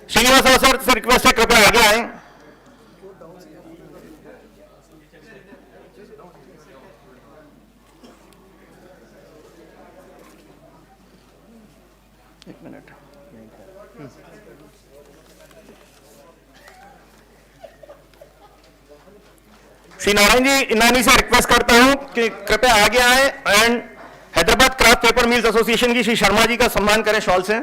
श्रीनिवास राव सर से रिक्वेस्ट है कृपया आगे आए। एक मिनट। श्री नारायण जी इनानी से रिक्वेस्ट करता हूं कि कृपया आगे आए and Hyderabad craft paper mills association की श्री शर्मा जी का सम्मान करें शॉल से।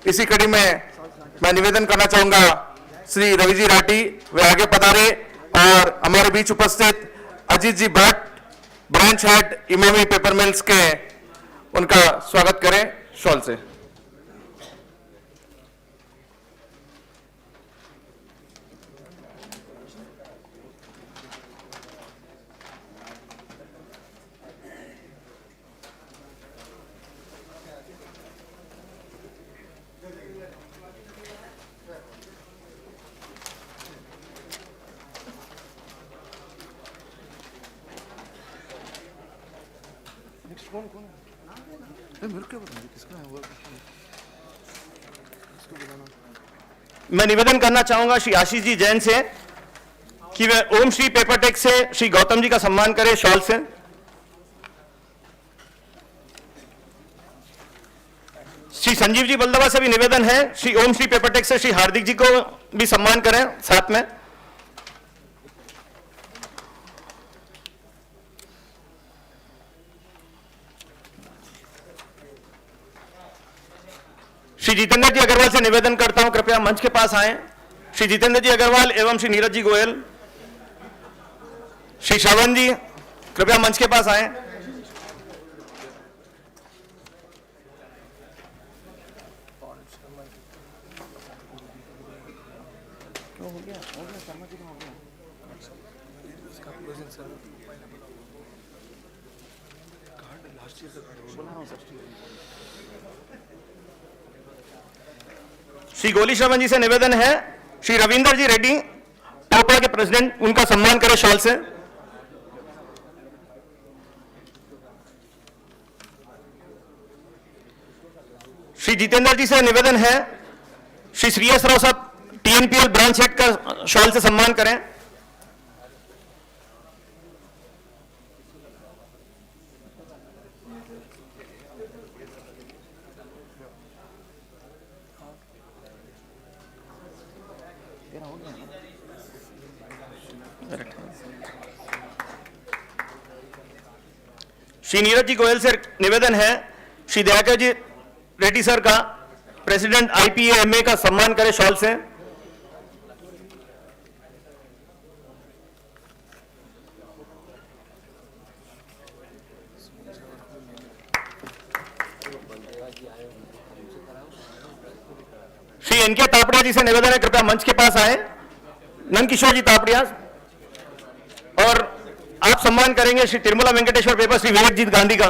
इसी कड़ी में मैं निवेदन करना चाहूंगा श्री रवि जी राठी वे आगे पधारे और हमारे बीच उपस्थित Ajit ji Bhatt branch head Emami Paper Mills के उनका स्वागत करें शॉल से। मैं निवेदन करना चाहूंगा श्री आशीष जी जैन से कि वे ओम श्री पेपरटेक से श्री गौतम जी का सम्मान करें शॉल से। श्री संजीव जी बलदवा से भी निवेदन है, श्री ओम श्री पेपरटेक से श्री हार्दिक जी को भी सम्मान करें साथ में। श्री जितेंद्र जी अग्रवाल से निवेदन करता हूं कृपया मंच के पास आएं। श्री जितेंद्र जी अग्रवाल एवं श्री नीरज जी गोयल। श्री श्रवण जी कृपया मंच के पास आएं। श्री गोली श्रवण जी से निवेदन है, श्री रविंदर जी रेड्डी टोपा के प्रेसिडेंट, उनका सम्मान करें शॉल से। श्री जितेंद्र जी से निवेदन है, श्री श्रीयस राव साहब टीएनपीएल ब्रांच हेड का शॉल से सम्मान करें। श्री नीरज जी गोयल से निवेदन है, श्री दयाकर जी रेड्डी सर का प्रेसिडेंट आईपीएएमए का सम्मान करें शॉल से। श्री एनके तापड़िया जी से निवेदन है कृपया मंच के पास आए। नंदकिशोर जी तापड़िया। और आप सम्मान करेंगे श्री तिरुमला वेंकटेश्वर पेपर श्री विवेकजीत गांधी का।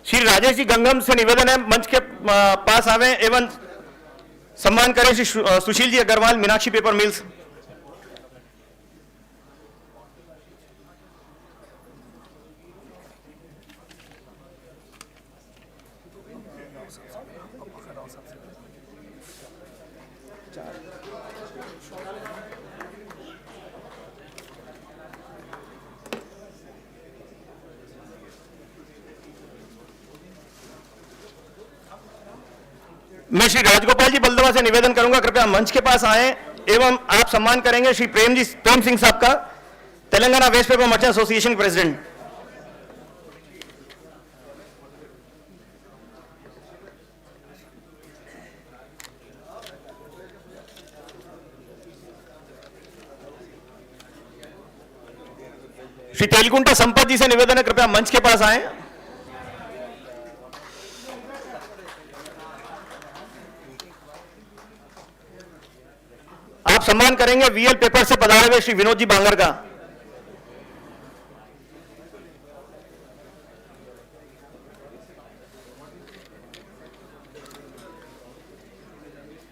श्री राजेश जी गंगम से निवेदन है मंच के पास आवे एवं सम्मान करें श्री सुशील जी अग्रवाल मीनाक्षी पेपर मिल्स। मैं श्री राजगोपाल जी बलदवा से निवेदन करूंगा कृपया मंच के पास आए एवं आप सम्मान करेंगे श्री प्रेम सिंह साहब का, Telangana waste paper merchant association के प्रेसिडेंट। श्री तेलकुंटा संपत जी से निवेदन है कृपया मंच के पास आए। आप सम्मान करेंगे वीएल पेपर से पधारे हुए श्री विनोद जी बांगर का।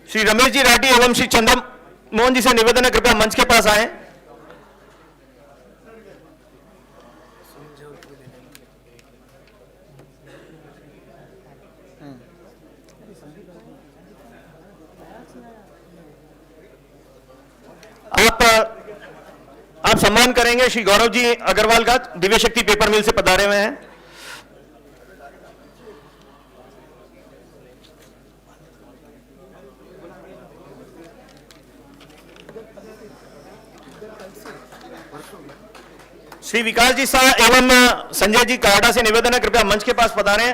श्री रमेश जी राठी एवं श्री चंद्र मोहन जी से निवेदन है कृपया मंच के पास आए। आप सम्मान करेंगे श्री गौरव जी अग्रवाल का, दिव्य शक्ति पेपर मिल से पधारे हुए हैं। श्री विकास जी शाह एवं संजय जी काड़ा से निवेदन है कृपया मंच के पास पधारें।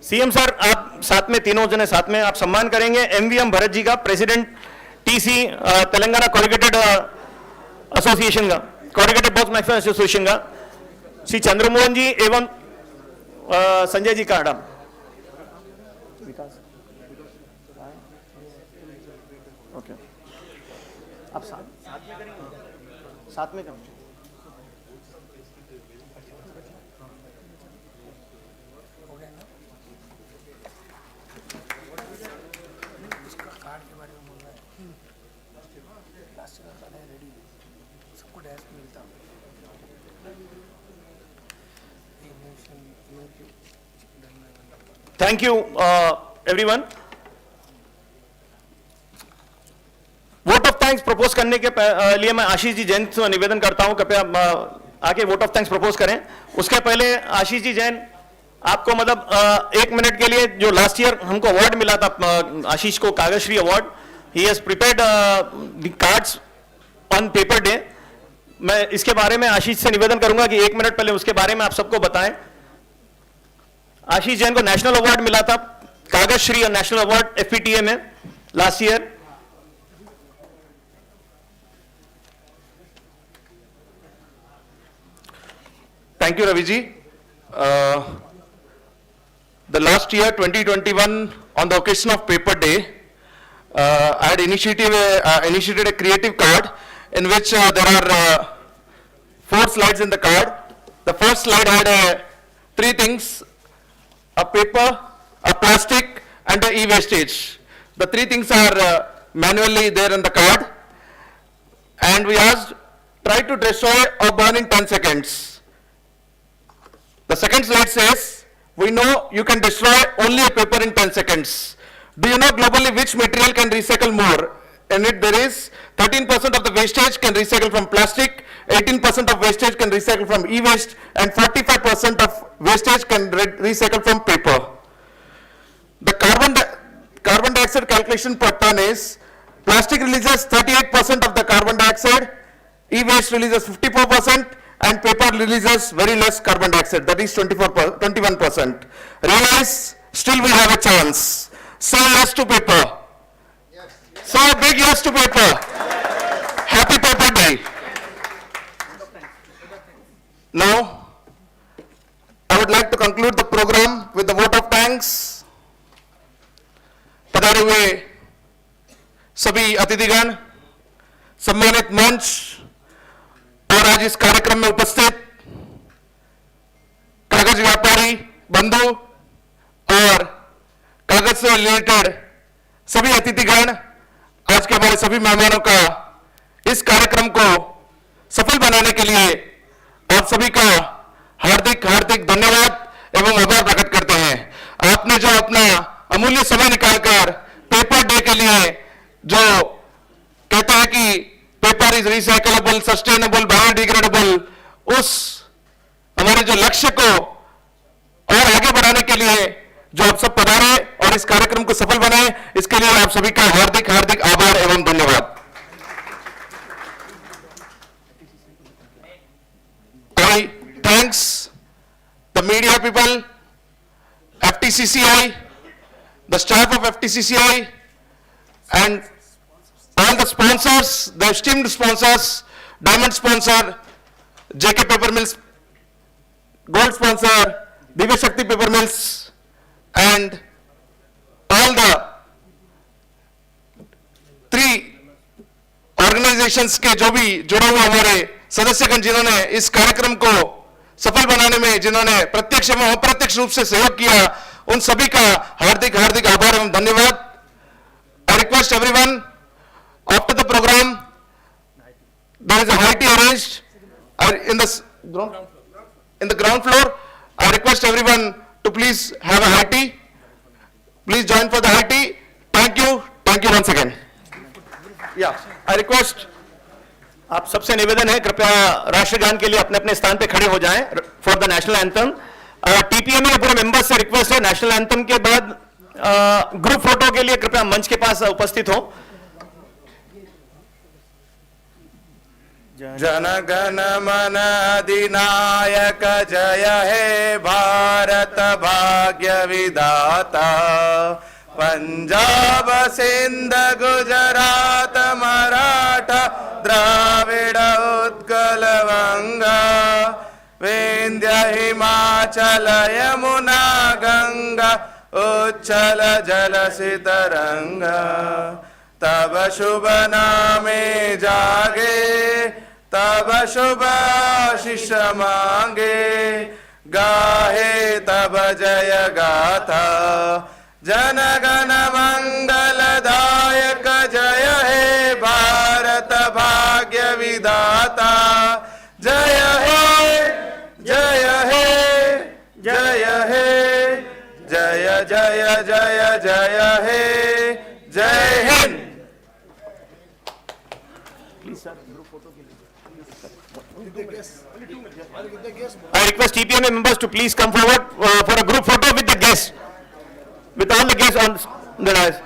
सीएम सर आप साथ में, तीनों जने साथ में आप सम्मान करेंगे एमवीएम भरत जी का, president TC Telangana corrugated association का, कॉर्रुगेटेड बॉक्स मैन्युफैक्चरर्स एसोसिएशन का, श्री चंद्रमोहन जी एवं संजय जी काड़ा। ओके, आप साथ में करेंगे। साथ में काम Thank you, everyone. Vote of thanks propose करने के लिए मैं आशीष जी जैन से निवेदन करता हूं, कृपया आके वोट ऑफ थैंक्स प्रपोज करें। उसके पहले आशीष जी जैन, आपको मतलब 1 मिनट के लिए, जो लास्ट ईयर हमको अवार्ड मिला था आशीष को, Kagazshri award, he has prepared the cards on paper day. मैं इसके बारे में आशीष से निवेदन करूंगा कि 1 मिनट पहले उसके बारे में आप सबको बताएं। आशीष जैन को नेशनल अवार्ड मिला था, कागजश्री और नेशनल अवार्ड एफपीटीए में last year. Thank you, Ravi ji. The last year, 2021, on the occasion of Paper Day, I had initiated a creative card in which there are 4 slides in the card. The first slide had 3 things: a paper, a plastic, and a e-wastage. The 3 things are manually there in the card. And we asked, try to destroy or burn in 10 seconds. The second slide says, we know you can destroy only a paper in 10 seconds. Do you know globally which material can recycle more? In it there is 13% of the wastage can recycle from plastic, 18% of wastage can recycle from e-waste, and 45% of wastage can recycle from paper. The carbon dioxide calculation per ton is, plastic releases 38% of the carbon dioxide, e-waste releases 54%, and paper releases very less carbon dioxide, that is 21%. Realize, still we have a chance. Say yes to paper. Yes. Say a big yes to paper. Yes. Happy Paper Day. Now, I would like to conclude the program with the vote of thanks. पधारे हुए सभी अतिथिगण, सम्मानित मंच और आज इस कार्यक्रम में उपस्थित कागज व्यापारी बंधु और कागज से रिलेटेड सभी अतिथिगण, आज के हमारे सभी मेहमानों का इस कार्यक्रम को सफल बनाने के लिए आप सभी का हार्दिक हार्दिक धन्यवाद एवं आभार प्रकट करते हैं। आपने जो अपना अमूल्य समय निकालकर पेपर डे के लिए, जो कहता है कि paper is recyclable, sustainable, biodegradable, उस हमारे जो लक्ष्य को और आगे बढ़ाने के लिए जो आप सब पधारे और इस कार्यक्रम को सफल बनाए, इसके लिए आप सभी का हार्दिक हार्दिक आभार एवं धन्यवाद। I thanks the media people, FTCCI, the staff of FTCCI, and all the sponsors, the esteemed sponsors, diamond sponsor, JK Paper Mills, gold sponsor, Divya Shakti Paper Mills, and all the 3 organizations के जो भी जुड़े हुए हमारे सदस्यगण, जिन्होंने इस कार्यक्रम को सफल बनाने में, जिन्होंने प्रत्यक्ष एवं अप्रत्यक्ष रूप से सहयोग किया, उन सभी का हार्दिक हार्दिक आभार एवं धन्यवाद। I request everyone, after the program, there is a high tea arranged in the ground floor. I request everyone to please have a high tea. Please join for the high tea. Thank you once again. Yeah, I request, आप सबसे निवेदन है, कृपया राष्ट्रगान के लिए अपने अपने स्थान पे खड़े हो जाएं for the national anthem. TPM के पूरे मेंबर्स से रिक्वेस्ट है, नेशनल एंथम के बाद ग्रुप फोटो के लिए कृपया मंच के पास उपस्थित हो। जन गण मन अधिनायक जय हे भारत भाग्य विधाता, पंजाब सिंध गुजरात मराठा द्राविड़ उत्कल वंगा, विंध्य हिमाचल यमुना गंगा उच्छल जलसि तरंगा, तब शुभ नामे जागे तब शुभ आशीष मांगे, गाहे तब जय गाथा, जन गण मंगलदायक जय हे भारत भाग्य विधाता, जय हे जय हे जय हे, जय जय जय जय हे, जय Hind. I request TPMA members to please come forward for a group photo with the guests, with all the guests on the dais.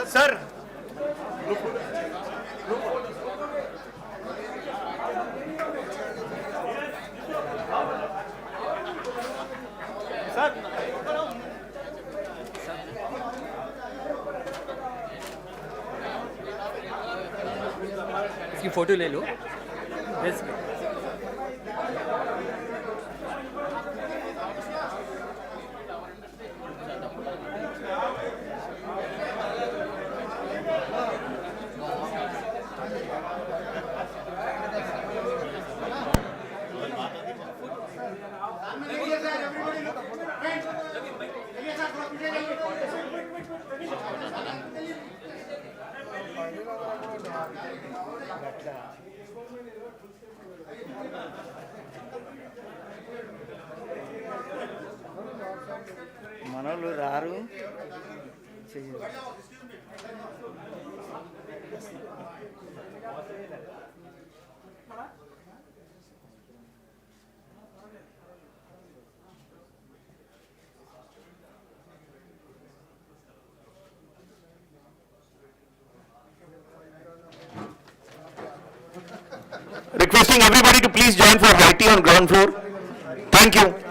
Sir. इसकी फोटो ले लो। మనోళ్ళు రారు. Requesting everybody to please join for high tea on ground floor. Thank you.